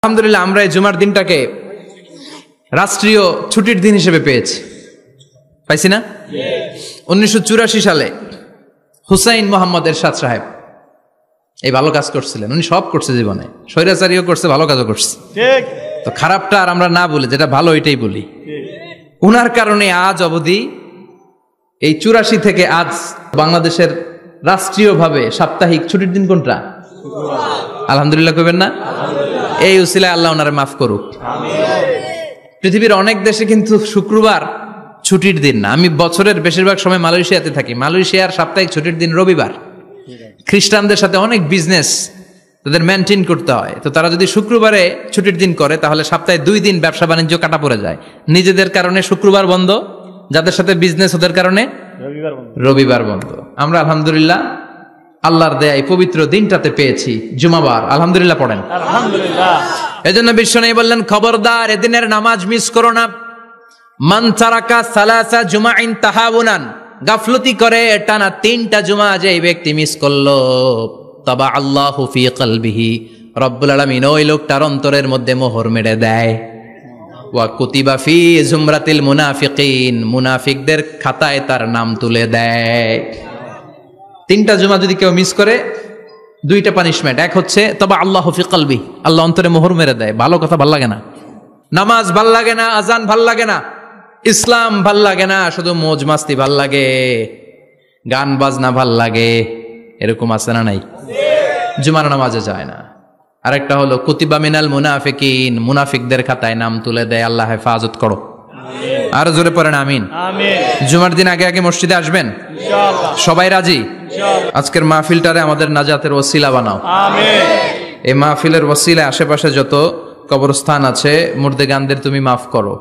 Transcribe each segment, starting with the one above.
আলহামদুলিল্লাহ আমরা এই জুমার দিনটাকে রাষ্ট্রীয় ছুটির দিন হিসেবে পেয়েছি, পাইছি না? 1984 সালে হুসাইন মোহাম্মদ এরশাদ সাহেব এই ভালো কাজ করছিলেন। উনি সব করছে জীবনে, স্বৈরাচারীও করছে, ভালো কাজও করছে। তো খারাপটা আর আমরা না বলি, যেটা ভালো এটাই বলি। উনার কারণে আজ অবধি এই 84 থেকে আজ বাংলাদেশের রাষ্ট্রীয়ভাবে সাপ্তাহিক ছুটির দিন কোনটা? আলহামদুলিল্লাহ কইবেন না? এই উসিলায় আল্লাহ ওনারে মাফ করুক। পৃথিবীর অনেক দেশে কিন্তু শুক্রবার ছুটির দিন না। আমি বছরের বেশিরভাগ সময় মালয়েশিয়াতে থাকি। মালয়েশিয়ার সাপ্তাহিক ছুটির দিন রবিবার। খ্রিস্টানদের সাথে অনেক বিজনেস তাদের মেনটেন করতে হয়, তো তারা যদি শুক্রবারে ছুটির দিন করে তাহলে সপ্তাহে 2 দিন ব্যবসা বাণিজ্য কাটা পড়ে যায়। নিজেদের কারণে শুক্রবার বন্ধ, যাদের সাথে বিজনেস ওদের কারণে রবিবার বন্ধ। আমরা আলহামদুলিল্লাহ আল্লাহর দেয়া এই পবিত্র দিনটাতে পেয়েছি জুমাবার। আলহামদুলিল্লাহ পড়েন আলহামদুলিল্লাহ। এজন্য বিশ্বনবী বললেন, খবরদার এদিনের নামাজ মিস করো না। মান তারাকা সালাসা জুমাইন তাহাউনান, গাফলতি করে টানা 3টা জুমা যে ব্যক্তি মিস করলো, তাবা আল্লাহু ফি কলবিহি, রব্বুল আলামিন ওই লোকটার অন্তরের মধ্যে মোহর মেরে দেয়। ওয়া কুতিবা ফি জুমরাতিল মুনাফিকিন, মুনাফিকদের খাতায় তার নাম তুলে দেয়। 3টা জুমা যদি কেউ মিস করে 2টা পানিশমেন্ট। এক হচ্ছে তবা আল্লাহু ফি কলবি, আল্লাহ অন্তরে মোহর মেরে দেয়। ভালো কথা ভাল লাগে না, নামাজ ভাল লাগে না, আজান ভাল লাগে না, ইসলাম ভাল লাগে না, শুধু মৌজ মাস্তি ভাল লাগে, গান বাজনা ভাল লাগে, এরকম আছে না নাই? জুমার নামাজে যায় না। আরেকটা হলো কুতিবা মিনাল মুনাফিকিন, মুনাফিকদের খাতায় নাম তুলে দেয়। আল্লাহ হেফাজত করো। আর জোরে পড়েন আমিন। জুমার দিন আগে আগে মসজিদে আসবেন ইনশাআল্লাহ। সবাই রাজি? আজকের মাহফিলটারে আমাদের নাজাতের ওসিলা বানাও। এই মাহফিলের ওসিলায় আশেপাশে যত কবরস্থান আছে, মুর্দেগানদের তুমি মাফ করো।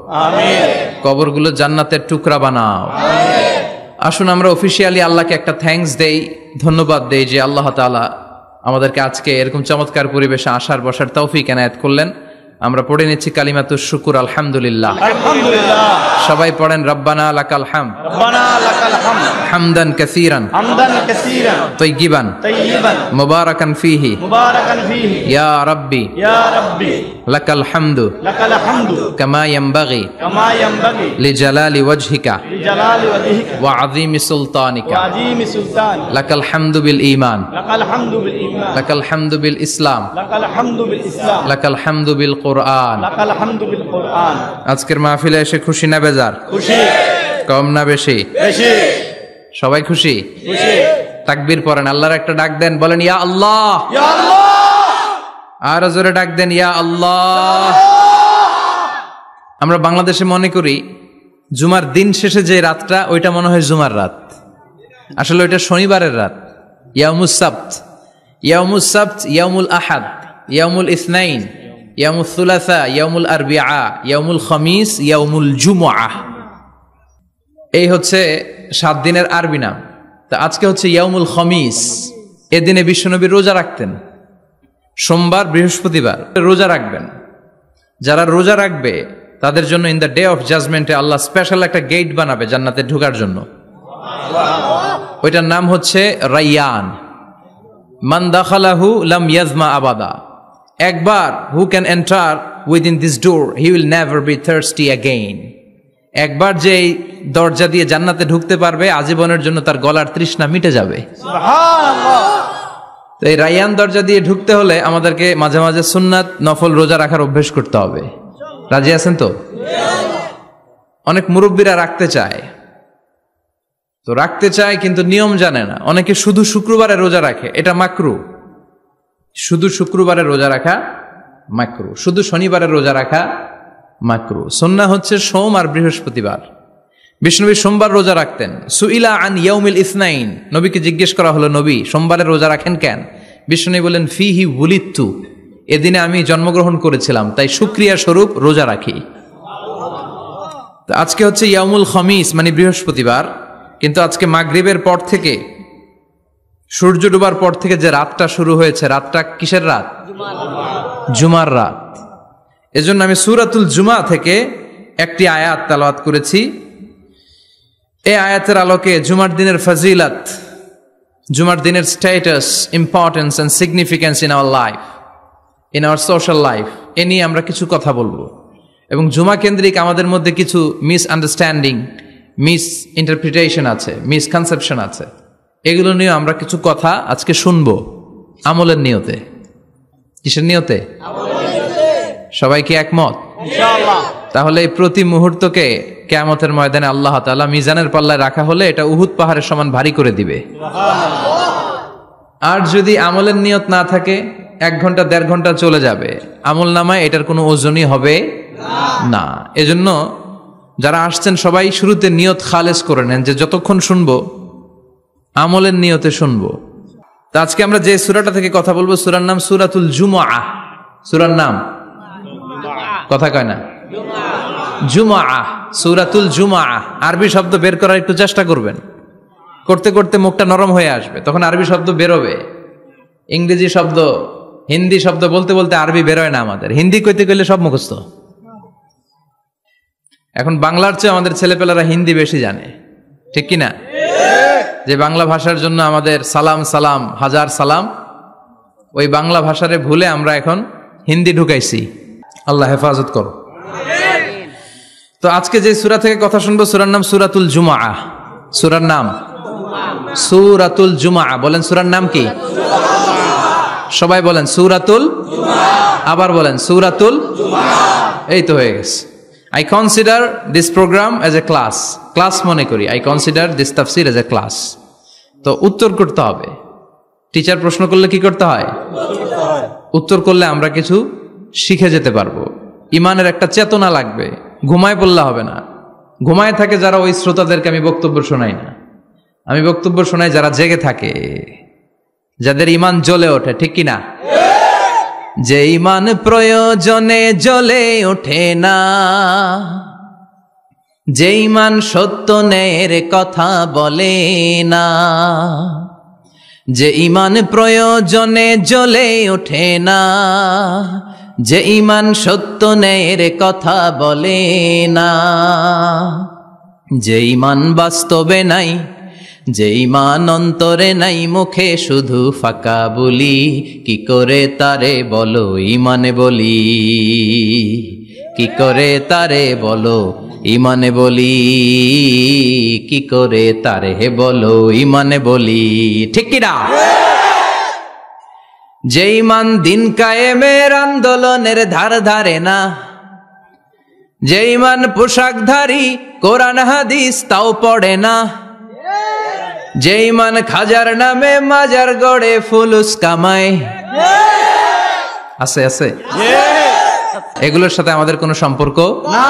কবরগুলো জান্নাতের টুকরা বানাও। আসুন আমরা অফিসিয়ালি আল্লাহকে একটা থ্যাঙ্কস দেই, ধন্যবাদ দেই যে আল্লাহ তাআলা আমাদেরকে আজকে এরকম চমৎকার পরিবেশে আসার বসার তৌফিক এনায়েত করলেন। আমরা পড়ে নিচ্ছি কালিমাতুশ শুকুর, আলহামদুলিল্লাহ। আলহামদুলিল্লাহ। সবাই পড়েন রব্বানা লাকাল হামদ, রব্বানা লাকাল হামদ, হামদান কাসীরান, হামদান কাসীরান, তাইয়িবান, তাইয়িবান, মুবারাকান ফীহি, মুবারাকান ফীহি, ইয়া রাব্বি, ইয়া রাব্বি, লাকাল হামদু, লাকাল হামদু, কামা ইয়ানবাগি, কামা ইয়ানবাগি, লিজালালি ওয়াজহিকা, লিজালালি ওয়াজহিকা, ওয়া আযীমি সুলতানিকা, ওয়া আযীমি সুলতানিকা, লাকাল হামদু বিল ঈমান, লাকাল হামদু বিল ঈমান, লাকাল হামদু বিল ইসলাম, লাকাল হামদু বিল ইসলাম, লাকাল হামদু বিল কুরআন, লাকাল হামদু বিল কুরআন। আজকের মাহফিলে এসে খুশি না বেজার? খুশি। কম না বেশি? বেশি। সবাই খুশি? খুশি। তাকবীর পড়েন, আল্লাহর একটা ডাক দেন, বলেন ইয়া আল্লাহ, ইয়া আল্লাহ। আর জোরে ডাক দেন ইয়া আল্লাহ। আমরা বাংলাদেশে মনে করি জুমার দিন শেষে যে রাতটা, ওইটা মনে হয় জুমার রাত। আসলে ওইটা শনিবারের রাত। ইয়াউমুস সাবত, ইয়াউমুস সাবত, ইয়াউমুল আহাদ, ইয়াউমুল ইসনাইন, ইয়াউমুল সুলাসা, ইয়াউমুল আরবিআ, ইয়াউমুল খামিস, ইয়াউমুল জুমআহ। এই হচ্ছে 7 দিনের আরবি নাম। তো আজকে হচ্ছে ইয়াউমুল খামিস। এদিনে বিশ্বনবী রোজা রাখতেন। সোমবার, বৃহস্পতিবার রোজা রাখবেন। যারা রোজা রাখবে তাদের জন্য ইন দ্য ডে অফ জাজমেন্টে আল্লাহ স্পেশাল একটা গেট বানাবে জান্নাতে ঢোকার জন্য। ওইটার নাম হচ্ছে রাইয়ান। মান দাখালাহু লাম ইয়াজমা আবাদা। একবার who can enter within this door he will never be thirsty again. একবার যে দরজা দিয়ে জান্নাতে ঢুকতে পারবে আজীবনের জন্য তার গলার তৃষ্ণা মিটে যাবে। সুবহানাল্লাহ। তো এই রাইয়ান দরজা দিয়ে ঢুকতে হলে আমাদেরকে মাঝে মাঝে সুন্নাত নফল রোজা রাখার অভ্যেস করতে হবে। রাজি আছেন তো? অনেক মুরব্বীরা রাখতে চায়, তো রাখতে চায় কিন্তু নিয়ম জানে না। অনেকে শুধু শুক্রবারে রোজা রাখে, এটা মাকরু। শুধু শুক্রবারে রোজা রাখা মাকরু, শুধু শনিবারে রোজা রাখা মাকরু। সুন্নাহ হচ্ছে সোম আর বৃহস্পতিবার। বিষ্ণুনবী সোমবার রোজা রাখতেন। সুইলা আন ইয়াউমিল ইসনাইন, নবীকে জিজ্ঞেস করা হলো, নবী সোমবারে রোজা রাখেন কেন? বিষ্ণুনবী বলেন ফিহি উলিদতু, এদিনে আমি জন্মগ্রহণ করেছিলাম, তাই শুকরিয়া স্বরূপ রোজা রাখি। তো আজকে হচ্ছে ইয়াউমুল খামিস মানে বৃহস্পতিবার, কিন্তু আজকে মাগরিবের পর থেকে, সূর্য ডোবার পর থেকে যে রাতটা শুরু হয়েছে, রাতটা কিসের রাত? জুমার রাত। এজন্য আমি সূরাতুল জুমা থেকে একটি আয়াত তেলাওয়াত করেছি। এই আয়াতের আলোকে জুমার দিনের ফজিলত, জুমার দিনের status, importance and significance in our life, in our social life, এ নিয়ে আমরা কিছু কথা বলবো এবং জুমা কেন্দ্রিক আমাদের মধ্যে কিছু মিসআন্ডারস্ট্যান্ডিং, মিস ইন্টারপ্রিটেশন আছে, মিসকনসেপশন আছে, এগুলো নিয়ে আমরা কিছু কথা আজকে শুনবো আমলের নিয়তে। কিসের নিয়তে? সবাই কি একমত? তাহলে এই প্রতি মুহূর্তকে কিয়ামতের ময়দানে আল্লাহ তাআলা মিজানের পাল্লায় রাখা হলে এটা উহুদ পাহাড়ের সমান ভারী করে দিবে। আর যদি আমলের নিয়ত না থাকে 1 ঘন্টা 1.5 ঘন্টা চলে যাবে, আমল নামায় এটার কোনো ওজনই হবে না। এজন্য যারা আসছেন সবাই শুরুতে নিয়ত খালেস করে নেন যে যতক্ষণ শুনবো আমলের নিয়তে শুনবো। তো আজকে আমরা যে সূরাটা থেকে কথা বলবো সূরার নাম সূরাতুল জুমআহ। সূরার নাম কথা কয় না, জুমআহ, সূরাতুল জুমআহ। আরবি শব্দ বের করার একটু চেষ্টা করবেন, করতে করতে মুখটা নরম হয়ে আসবে, তখন আরবি শব্দ বেরোবে। ইংরেজি শব্দ, হিন্দি শব্দ বলতে বলতে আরবি বেরোয় না আমাদের। হিন্দি কইতে কইলে সব মুখস্থ। এখন বাংলার চেয়ে আমাদের ছেলেপেলারা হিন্দি বেশি জানে, ঠিক কিনা? যে বাংলা ভাষার জন্য আমাদের সালাম সালাম হাজার সালাম, ওই বাংলা ভাষারে ভুলে আমরা এখন হিন্দি ঢুকাইছি। আল্লাহ হেফাজত করো। তো আজকে যে সূরা থেকে কথা শুনবো সূরার নাম সূরাতুল জুমআহ। সূরার নাম সূরাতুল জুমআহ। বলেন সূরার নাম কি? সবাই বলেন সূরাতুল জুমআহ। আবার বলেন সূরাতুল জুমআহ। এই তো হয়ে গেছে। I consider this program as a class. Class মনে করি। I consider this tafsir as a class. তো উত্তর করতে হবে। টিচার প্রশ্ন করলে কি করতে হয়? উত্তর করলে আমরা কিছু শিখে যেতে পারবো। ইমানের একটা চেতনা লাগবে। ঘুমায় পড়লে হবে না। ঘুমায় থাকে যারা, ওই শ্রোতাদেরকে আমি বক্তব্য শোনাই না। আমি বক্তব্য শোনাই যারা জেগে থাকে, যাদের ইমান জ্বলে ওঠে, ঠিক কিনা? যে ইমান প্রয়োজনে জ্বলে ওঠে না, যে ইমান সত্য ন্যায়ের কথা বলে না, যে ইমান প্রয়োজনে জ্বলে ওঠে না, যে ইমান সত্য ন্যায়ের কথা বলে না, যে ইমান বাস্তবে নাই, যে ইমান অন্তরে নাই, মুখে শুধু ফাঁকা বলি, কি করে তারে বলো ইমানে বলি, কি করে তারে বলো ইমানে বলি, কি করে তারে বলো ইমানে বলি, ঠিক কিনা? যে ইমান দিন কায়েমের আন্দোলনের ধার ধারে না, যে ইমান পোশাকধারী কোরআন হাদিস তাও পড়ে না, যে ইমান খাজার নামে মাজার গড়ে ফুলুস কামায়, আছে আছে, এগুলোর সাথে আমাদের কোনো সম্পর্ক না।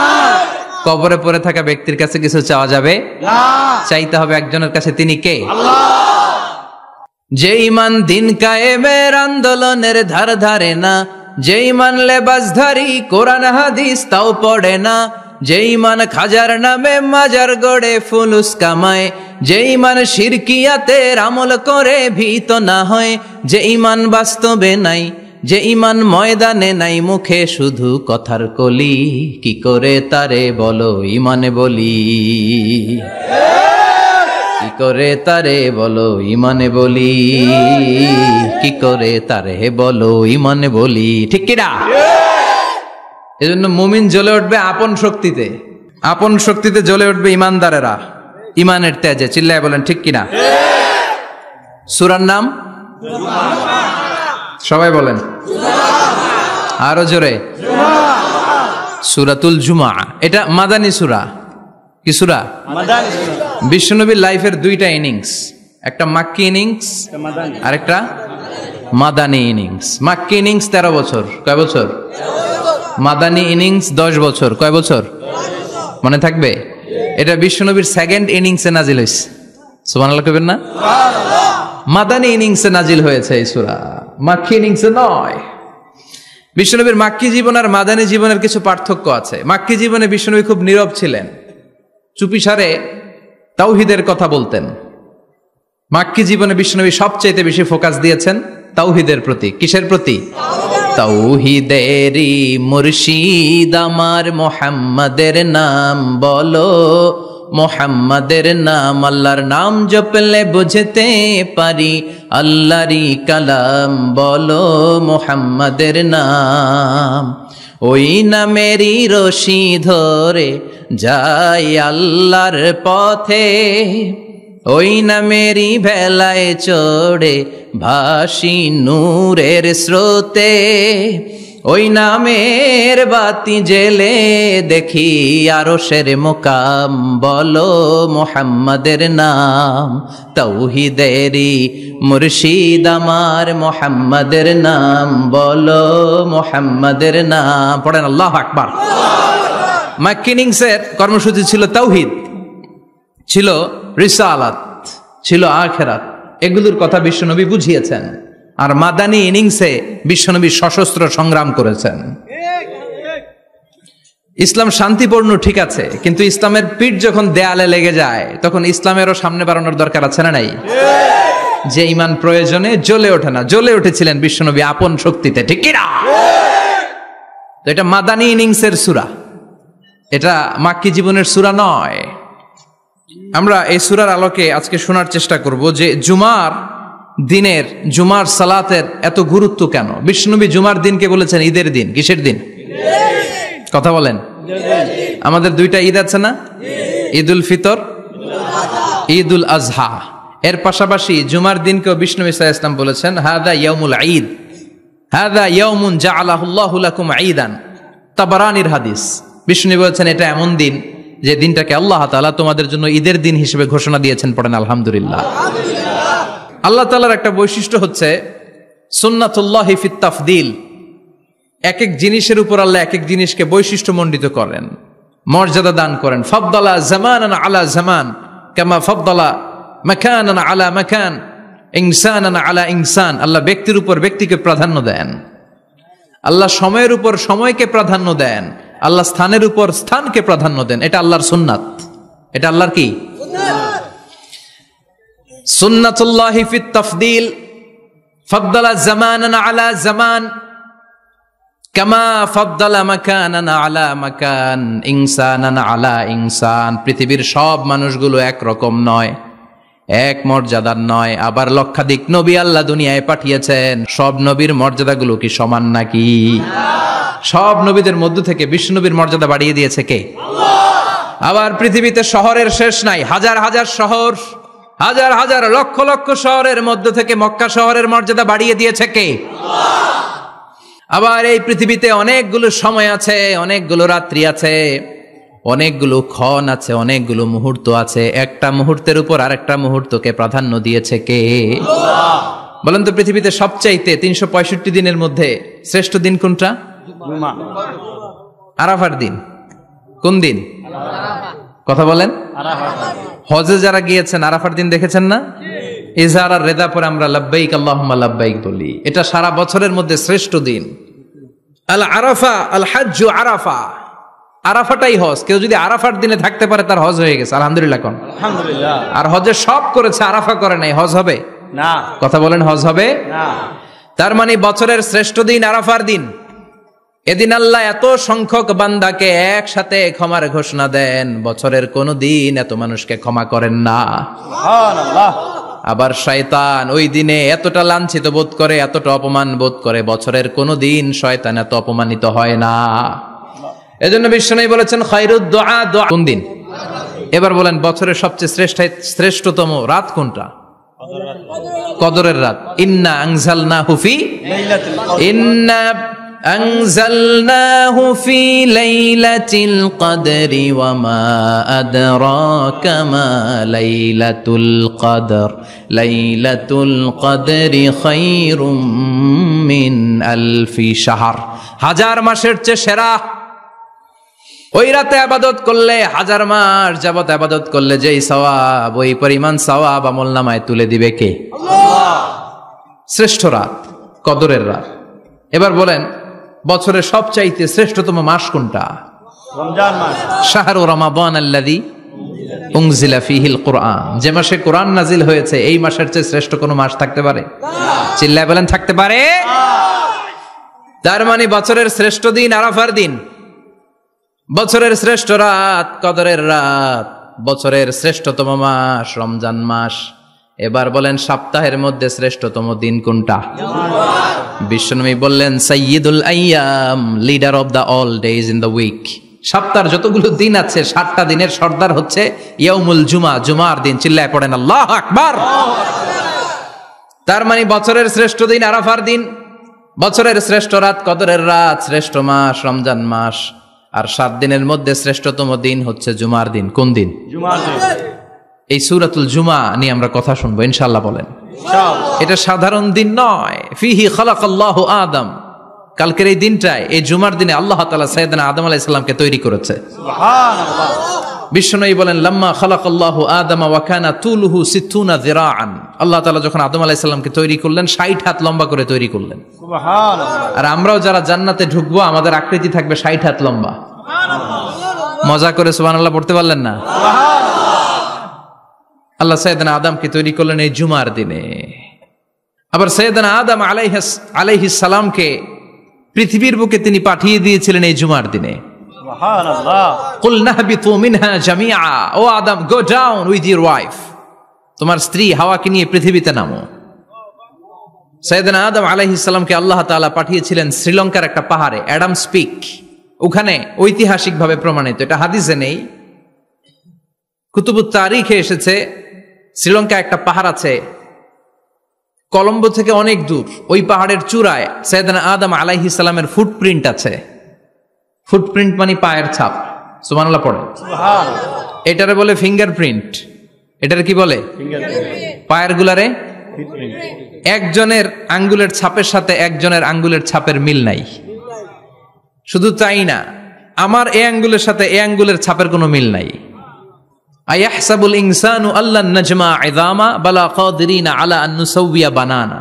কবরে পড়ে থাকা ব্যক্তির কাছে কিছু চাওয়া যাবে না, চাইতে হবে একজনের কাছে, তিনি কে? আল্লাহ। যে ইমান দিন কায়েমের আন্দোলনের ধার ধারে না, যে ইমান লেবাসধারী কোরআন হাদিস তাও পড়ে না, যে ইমান খাজার নামে মাজার গড়ে ফুলুস কামায়, যে ইমান শিরকিয়াতের আমল করে ভীত না হয়, যে ইমান বাস্তবে নাই, যে ইমান ময়দানে নাই, মুখে শুধু কথার কলি, কি করে তারে বলো ইমানে বলি, কি করে তারে বলো ইমানে বলি, কি করে তারে বলো ইমানে বলি, ঠিক কিনা? এজন্য মুমিন জ্বলে উঠবে আপন শক্তিতে, আপন শক্তিতে জ্বলে উঠবে ইমানদারেরা ইমানের তেজে। চিল্লায় বলেন ঠিক কিনা? সূরার নাম সবাই বলেন আরো জোরে, সূরাতুল জুমআহ। এটা মাদানী সূরা। কি সূরা? মাদানী সূরা। বিশ্বনবীর লাইফের 2টা ইনিংস, একটা মাক্কি ইনিংস আর একটা মাদানী ইনিংস। মাক্কি ইনিংস 13 বছর। কয় বছর? মাদানী ইনিংস 10 বছর। কয় বছর? মনে থাকবে? এটা বিশ্বনবীর 2nd ইনিংসে নাজিল হয়েছে। সুবহানাল্লাহ কইবেন না? মাদানী ইনিংসে নাজিল হয়েছে এই সূরা, মাক্কি ইনিংসে নয়। বিশ্বনবীর মাক্কি জীবন আর মাদানী জীবনের কিছু পার্থক্য আছে। মাক্কি জীবনে বিশ্বনবী খুব নীরব ছিলেন, চুপিসারে তাওহীদের কথা বলতেন। মাক্কি জীবনে বিশ্বনবী সবচেয়ে বেশি ফোকাস দিয়েছেন তাওহীদের প্রতি। কিসের প্রতি? তাওহীদেরই মুর্শিদ আমার মুহাম্মাদের নাম বলো, মুহাম্মাদের নাম, আল্লাহর নাম জপলে বুঝতে পারি, আল্লাহরই কালাম বলো মুহাম্মাদের নাম। ওই নামেরই রশি ধরে যাই আল্লাহর পথে, ওই নামেরই ভেলায় চড়ে ভাসি নূরের স্রোতে, ওই নামের বাতি জেলে দেখি আরশের মুকাম, বলো মুহাম্মাদের নাম, তাওহীদেরই মুর্শিদ আমার মুহাম্মাদের নাম, বলো মুহাম্মাদের নাম। পড়েন আল্লাহু আকবার। মাক্কিনিংসের কর্মসূচি ছিল তাওহীদ, ছিল রিসালাত, ছিল আখিরাত, এগুলোর কথা বিশ্বনবী বুঝিয়েছেন। আর মাদানী ইনিংসে বিশ্বনবী সশস্ত্র সংগ্রাম করেছেন। ইসলাম শান্তিপূর্ণ ঠিক আছে, কিন্তু ইসলামের পিঠ যখন দেয়ালে লেগে যায় তখন ইসলামেরও সামনে বাড়ানোর দরকার আছে না নাই? যে ঈমান প্রয়োজনে জ্বলে ওঠে না, জ্বলে উঠেছিলেন বিশ্বনবী আপন শক্তিতে, ঠিক কি না? তো এটা মাদানী ইনিংসের সূরা, এটা মাক্কি জীবনের সূরা নয়। আমরা এই সূরার আলোকে আজকে শোনার চেষ্টা করব যে জুমার দিনের, জুমার সালাতের এত গুরুত্ব কেন। বিশ্বনবী জুমার দিনকে বলেছেন ঈদের দিন। কিসের দিন? কথা বলেন। আমাদের দুইটা ঈদ আছে না, ঈদুল ফিতর, ঈদুল আজহা। এর পাশাপাশি জুমার দিনকেও বিশ্বনবী সাল্লাল্লাহু আলাইহি ওয়াসাল্লাম বলেছেন হাদা ইয়াউমুল ঈদ, হাদা ইয়াউমুন জাআলাহুল্লাহু লাকুম ঈদান। তাবারানির হাদিস। বিশ্বনবী বলেছেন এটা এমন দিন যে দিনটাকে আল্লাহ তাআলা তোমাদের জন্য ঈদের দিন হিসেবে ঘোষণা দিয়েছেন। পড়েন আলহামদুলিল্লাহ। আল্লাহ তাআলার একটা বৈশিষ্ট্য হচ্ছে সুন্নাতুল্লাহি ফিত তাফদিল। এক এক জিনিসের উপর আল্লাহ এক এক জিনিসকে বৈশিষ্ট্যমণ্ডিত করেন, মর্যাদা দান করেন। ফাদ্দালা জামানান আলা জামান কামা ফাদ্দালা মাকানান আলা মাকান, ইনসানান আলা ইনসান। আল্লাহ ব্যক্তির উপর ব্যক্তিকে প্রাধান্য দেন, আল্লাহ সময়ের উপর সময়কে প্রাধান্য দেন, আল্লাহ স্থানের উপর স্থানকে প্রাধান্য দেন। এটা আল্লাহর সুন্নাত। এটা আল্লাহর কি? সুন্নাতুল্লাহি ফিত তাফদিল। ফাদ্দালা জামানান আলা জামান কামা ফাদ্দালা মাকানান আলা মাকান, ইনসানান আলা ইনসান। পৃথিবীর সব মানুষগুলো এক রকম নয়, এক মর্যাদার নয়। আবার লক্ষাধিক নবী আল্লাহ দুনিয়ায় পাঠিয়েছেন, সব নবীর মর্যাদাগুলো কি সমান নাকি? সব নবীদের মধ্য থেকে বিশ্বনবীর মর্যাদা বাড়িয়ে দিয়েছে কে? আল্লাহ। আবার পৃথিবীতে শহরের শেষ নাই, হাজার হাজার শহর, হাজার হাজার লক্ষ লক্ষ শহরের মধ্য থেকে মক্কা শহরের মর্যাদা বাড়িয়ে দিয়েছে কে? আল্লাহ। আবার এই পৃথিবীতে অনেকগুলো সময় আছে, অনেকগুলো রাত্রি আছে, অনেকগুলো ক্ষণ আছে, অনেকগুলো মুহূর্ত আছে। একটা মুহূর্তের উপর আরেকটা মুহূর্তকে প্রাধান্য দিয়েছে কে? আল্লাহ। বলেন তো পৃথিবীতে সবচাইতে 365 দিনের মধ্যে শ্রেষ্ঠ দিন কোনটা? আরাফার দিন। কোন দিন? কথা বলেন। হজে যারা গিয়েছেন আরাফার দিন দেখেছেন না? ইজহার আর রেদা পরে আমরা লাব্বাইক আল্লাহুম্মা লাব্বাইক বলি। এটা সারা বছরের মধ্যে শ্রেষ্ঠ দিন। আল আরাফা আল হাজ্জু আরাফা, আরাফাটাই হজ। কেউ যদি আরাফার দিনে থাকতে পারে তার হজ হয়ে গেছে। আলহামদুলিল্লাহ কোন? আলহামদুলিল্লাহ। আর হজে সব করেছে, আরাফা করে নাই, হজ হবে না। কথা বলেন, হজ হবে না। তার মানে বছরের শ্রেষ্ঠ দিন আরাফার দিন। এদিন আল্লাহ এত সংখ্যক বান্দাকে একসাথে ক্ষমার ঘোষণা দেন, বছরের কোন দিন এত মানুষকে ক্ষমা করেন না। সুবহানাল্লাহ। আবার শয়তান ওই দিনে এতটা লাঞ্ছিত বোধ করে, এতটা অপমান বোধ করে, বছরের কোন দিন শয়তান এত অপমানিত হয় না। এজন্য বিশ্বনবী বলেছেন খায়রুদ দুআ দুআ। কোন দিন? এবার বলেন বছরের সবচেয়ে শ্রেষ্ঠতম রাত কোনটা? কদরের রাত। ইন্না আনজালনাহু ফি লাইলাতুল কদর, ইন্না أنزلناه في ليلة القدر وما أدراك ما ليلة القدر ليلة القدر خير من ألف شهر। হাজার মাসের চেয়ে সেরা। ওই রাতে ইবাদত করলে, হাজার মাস যাবত ইবাদত করলে যেই সওয়াব, ওই পরিমাণ সওয়াব আমলনামায় তুলে দিবে কে? আল্লাহ। শ্রেষ্ঠ রাত কদরের রাত। এবার বলেন বছরের সবচাইতে শ্রেষ্ঠতম মাস কোনটা? রমজান মাস। শাহরু রমাদান আল্লাযী উনজিলা ফীহিল কুরআন। যে মাসে কোরআন নাজিল হয়েছে, এই মাসের চেয়ে শ্রেষ্ঠ কোনো মাস থাকতে পারে? চিল্লায় বলেন থাকতে পারে? তার মানে বছরের শ্রেষ্ঠ দিন আরাফার দিন, বছরের শ্রেষ্ঠ রাত কদরের রাত, বছরের শ্রেষ্ঠতম মাস রমজান মাস। এবার বলেন সপ্তাহের মধ্যে শ্রেষ্ঠতম দিন কোনটা? বিশ্বনবী বললেন সাইয়্যিদুল আইয়াম, leader of the all days in the week. সপ্তাহের যতগুলো দিন আছে 7টা দিনের সর্দার হচ্ছে ইয়াউমুল জুমা, জুমার দিন। চিল্লায় পড়েন আল্লাহু আকবার। তার মানে বছরের শ্রেষ্ঠ দিন আরাফার দিন, বছরের শ্রেষ্ঠ রাত কদরের রাত, শ্রেষ্ঠ মাস রমজান মাস, আর 7 দিনের মধ্যে শ্রেষ্ঠতম দিন হচ্ছে জুমার দিন। কোন দিন? জুমার দিন। এই সূরাতুল জুমা নিয়ে আমরা কথা শুনবো ইনশাআল্লাহ। বলেন এটা সাধারণ দিন নয়। ফিহি খালাকাল্লাহু আদম, কালকের এই দিনটায়, এই জুমার দিনে আল্লাহ তাআলা সাইয়েদনা আদম আলাইহিস সালামকে তৈরি করেছে। সুবহানাল্লাহ। বিশ্বনবী বলেন লাম্মা খালাকাল্লাহু আদম ওয়া কানা তুলুহু 60 যিরাআন, আল্লাহ তাআলা যখন আদম আলাইহিস সালামকে তৈরি করলেন 60 হাত লম্বা করে তৈরি করলেন। সুবহানাল্লাহ। আর আমরাও যারা জান্নাতে ঢুকবো আমাদের আকৃতি থাকবে 60 হাত লম্বা। সুবহানাল্লাহ। মজা করে সুবহানাল্লাহ পড়তে পারলেন না? সুবহানাল্লাহ। আল্লাহ সাইয়েদনা আদমকে তৈরি করলেন এই জুমার দিনে। আবার সাইয়েদনা আদম আলাইহিস সালামকে পৃথিবীর বুকে তিনি পাঠিয়ে দিয়েছিলেন এই জুমার দিনে। সুবহানাল্লাহ। কুল নাহবিতু মিনহা জামিআ, O Adam go down with your wife, তোমার স্ত্রী হাওয়াকে নিয়ে পৃথিবীতে নামো। সাইয়েদনা আদম আলাইহিস সালামকে আল্লাহ তাআলা পাঠিয়েছিলেন শ্রীলঙ্কার একটা পাহাড়ে, অ্যাডামস পিক। ওখানে ঐতিহাসিকভাবে প্রমাণিত, এটা হাদিসে নেই, কুতুবুত তারিখে এসেছে। শ্রীলঙ্কা একটা পাহাড় আছে, কলম্বো থেকে অনেক দূর। ওই পাহাড়ের চূড়ায় সাইয়েদনা আদম আলাইহিস সালামের ফুটপ্রিন্ট আছে। ফুটপ্রিন্ট মানে পায়ের ছাপ। সুবহানাল্লাহ পড়েন। সুবহানাল্লাহ। এটারে বলে ফিঙ্গারপ্রিন্ট। এটারে কি বলে? ফিঙ্গারপ্রিন্ট। পায়ের গুলারে একজনের আঙ্গুলের ছাপের সাথে একজনের আঙ্গুলের ছাপের মিল নাই। শুধু তাই না, আমার এই আঙ্গুলের সাথে এই আঙ্গুলের ছাপের কোনো মিল নাই। আয়াহসাবুল ইনসানু আল্লান নাজমা ইযামা বালা কাদিরিনা আলা আন নুসাউইয়া বানানা।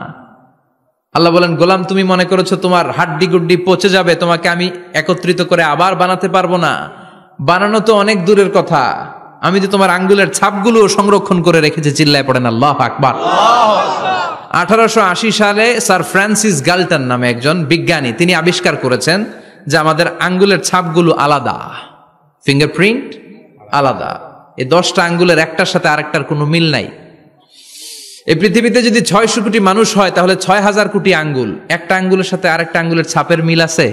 আল্লাহ বলেন গোলাম, তুমি মনে করেছো তোমার হাড্ডি গুড্ডি পচে যাবে, তোমাকে আমি একত্রিত করে আবার বানাতে পারবো না? বানানো তো অনেক দূরের কথা, আমি তো তোমার আঙ্গুলের ছাপগুলো সংরক্ষণ করে রেখেছি। চিল্লায় পড়েন আল্লাহু আকবার। 1880 সালে স্যার ফ্রান্সিস গাল্টন নামে একজন বিজ্ঞানী, তিনি আবিষ্কার করেছেন যে আমাদের আঙ্গুলের ছাপগুলো আলাদা, ফিঙ্গারপ্রিন্ট আলাদা। এই 10টা আঙ্গুলের একটার সাথে আরেকটার কোনো মিল নাই। এই পৃথিবীতে যদি 600 কোটি মানুষ হয় তাহলে 6000 কোটি আঙ্গুল, একটা আঙ্গুলের সাথে আরেকটা আঙ্গুলের ছাপের মিল আছে?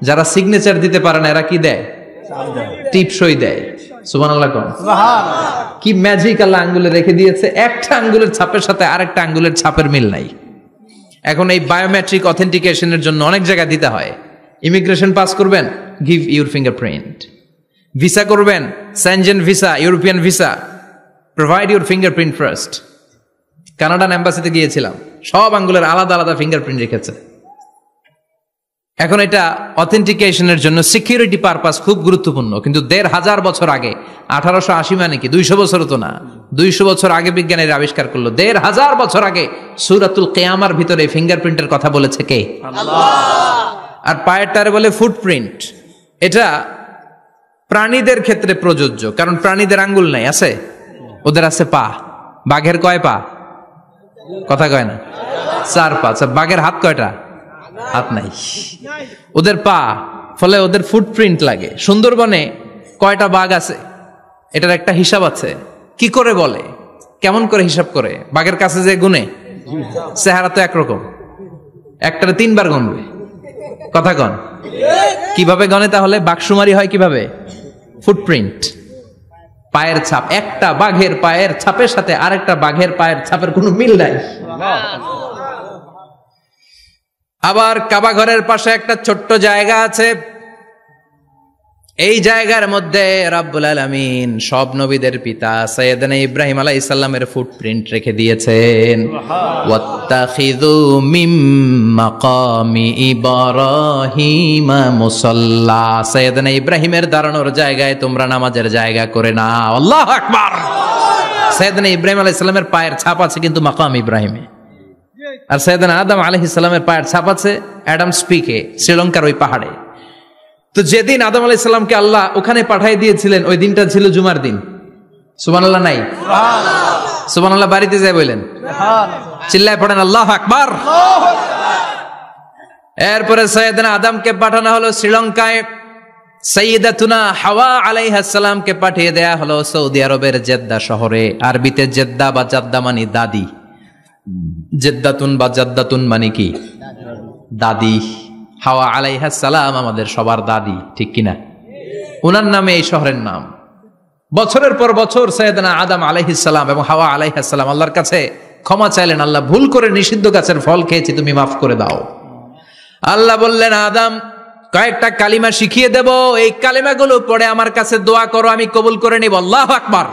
যারা সিগনেচার দিতে পারে না এরা কি দেয়? টিপসই দেয়। সুবহানাল্লাহ কোন? সুবহানাল্লাহ। কি ম্যাজিক আল্লাহ আঙ্গুলে রেখে দিয়েছে, একটা আঙ্গুলের ছাপের সাথে আরেকটা আঙ্গুলের ছাপের মিল নাই। এখন এই বায়োমেট্রিক অথেন্টিকেশনের জন্য অনেক জায়গায় দিতে হয়। ইমিগ্রেশন পাস করবেন, গিভ ইউর ফিঙ্গারপ্রিন্ট। ভিসা করবেন, Schengen visa, European visa, provide your fingerprint first. Canadian এম্বাসিতে গিয়েছিলাম, সব আঙ্গুলের আলাদা আলাদা ফিঙ্গারপ্রিন্ট রেখেছে। এখন এটা অথেন্টিকেশনের জন্য সিকিউরিটি পারপাস খুব গুরুত্বপূর্ণ। কিন্তু 1500 বছর আগে, 1880 মানে কি 200 বছর তো না, 200 বছর আগে বিজ্ঞানীরা আবিষ্কার করলো। 1500 বছর আগে সূরাতুল কিয়ামার ভিতরে ফিঙ্গারপ্রিন্টের কথা বলেছে কে? আল্লাহ। আর পায়েরটারে বলে ফুটপ্রিন্ট। এটা প্রাণীদের ক্ষেত্রে প্রযোজ্য, কারণ প্রাণীদের আঙ্গুল নাই, আছে? ওদের আছে পা। বাঘের কয় পা? কথা কয় না, 4 পা। বাঘের হাত কয়টা? হাত নাই, ওদের পা। ফলে ওদের ফুটপ্রিন্ট লাগে। সুন্দরবনে কয়টা বাঘ আছে এটার একটা হিসাব আছে। কি করে বলে, কেমন করে হিসাব করে? বাঘের কাছে যে গুনে, চেহারা তো একরকম, একটারে 3 বার গুনবে। কথা কন? কিভাবে গনে তাহলে? বাঘসুমারি হয় কিভাবে? ফুটপ্রিন্ট, পায়ের ছাপ। একটা বাঘের পায়ের ছাপের সাথে আরেকটা বাঘের পায়ের ছাপের কোনো মিল নাই। আবার কাবা ঘরের পাশে একটা ছোট্ট জায়গা আছে, এই জায়গার মধ্যে রাব্বুল আলামিন সব নবীদের পিতা সাইয়েদনা ইব্রাহিম আলাইহিস সালামের ফুটপ্রিন্ট রেখে দিয়েছেন। ওয়াত্তাখিযু মিম মাকামি ইব্রাহিম মুসাল্লা, সাইয়েদনা ইব্রাহিমের দাঁড়ানোর জায়গায় তোমরা নামাজের জায়গা করে নাও। আল্লাহু আকবার। সাইয়েদনা ইব্রাহিম আলাইহিস সালামের পায়ের ছাপ আছে কিন্তু মাকাম ইব্রাহিমে, আর সাইয়েদনা আদম আলাইহিস সালামের পায়ের ছাপ আছে অ্যাডামস পিকে, শ্রীলঙ্কার ওই পাহাড়ে। তো যেদিন আদম আলাইহিস সালামকে আল্লাহ ওখানে পাঠিয়ে দিয়েছিলেন ওই দিনটা ছিল জুমার দিন। সুবহানাল্লাহ নাই? সুবহানাল্লাহ। সুবহানাল্লাহ বাড়িতে যায় বলেন, সুবহানাল্লাহ। চিল্লায় পড়েন আল্লাহু আকবার। এরপরে সাইয়েদনা আদমকে পাঠানো হলো শ্রীলঙ্কায়। সাইয়্যিদাতুনা হাওয়া আলাইহিস সালামকে পাঠিয়ে দেয়া হলো সৌদি আরবের জেদ্দা শহরে। আরবিতে জেদ্দা বা জাদ্দা মানে দাদি, জেদ্দাতুন বা জাদ্দাতুন মানে কি? দাদি। হাওয়া আলাইহিস সালাম আমাদের সবার দাদি, ঠিক কিনা? ওনার নামে এই শহরের নাম। বছরের পর বছর সাইয়েদনা আদম আলাইহিস সালাম এবং হাওয়া আলাইহিস সালাম আল্লাহর কাছে ক্ষমা চাইলেন, আল্লাহ ভুল করে নিষিদ্ধ গাছের ফল খেয়েছি, তুমি মাফ করে দাও। আল্লাহ বললেন, আদম কয়েকটা কালিমা শিখিয়ে দেব, এই কালিমাগুলো পড়ে আমার কাছে দোয়া করো, আমি কবুল করে নিব। আল্লাহু আকবার।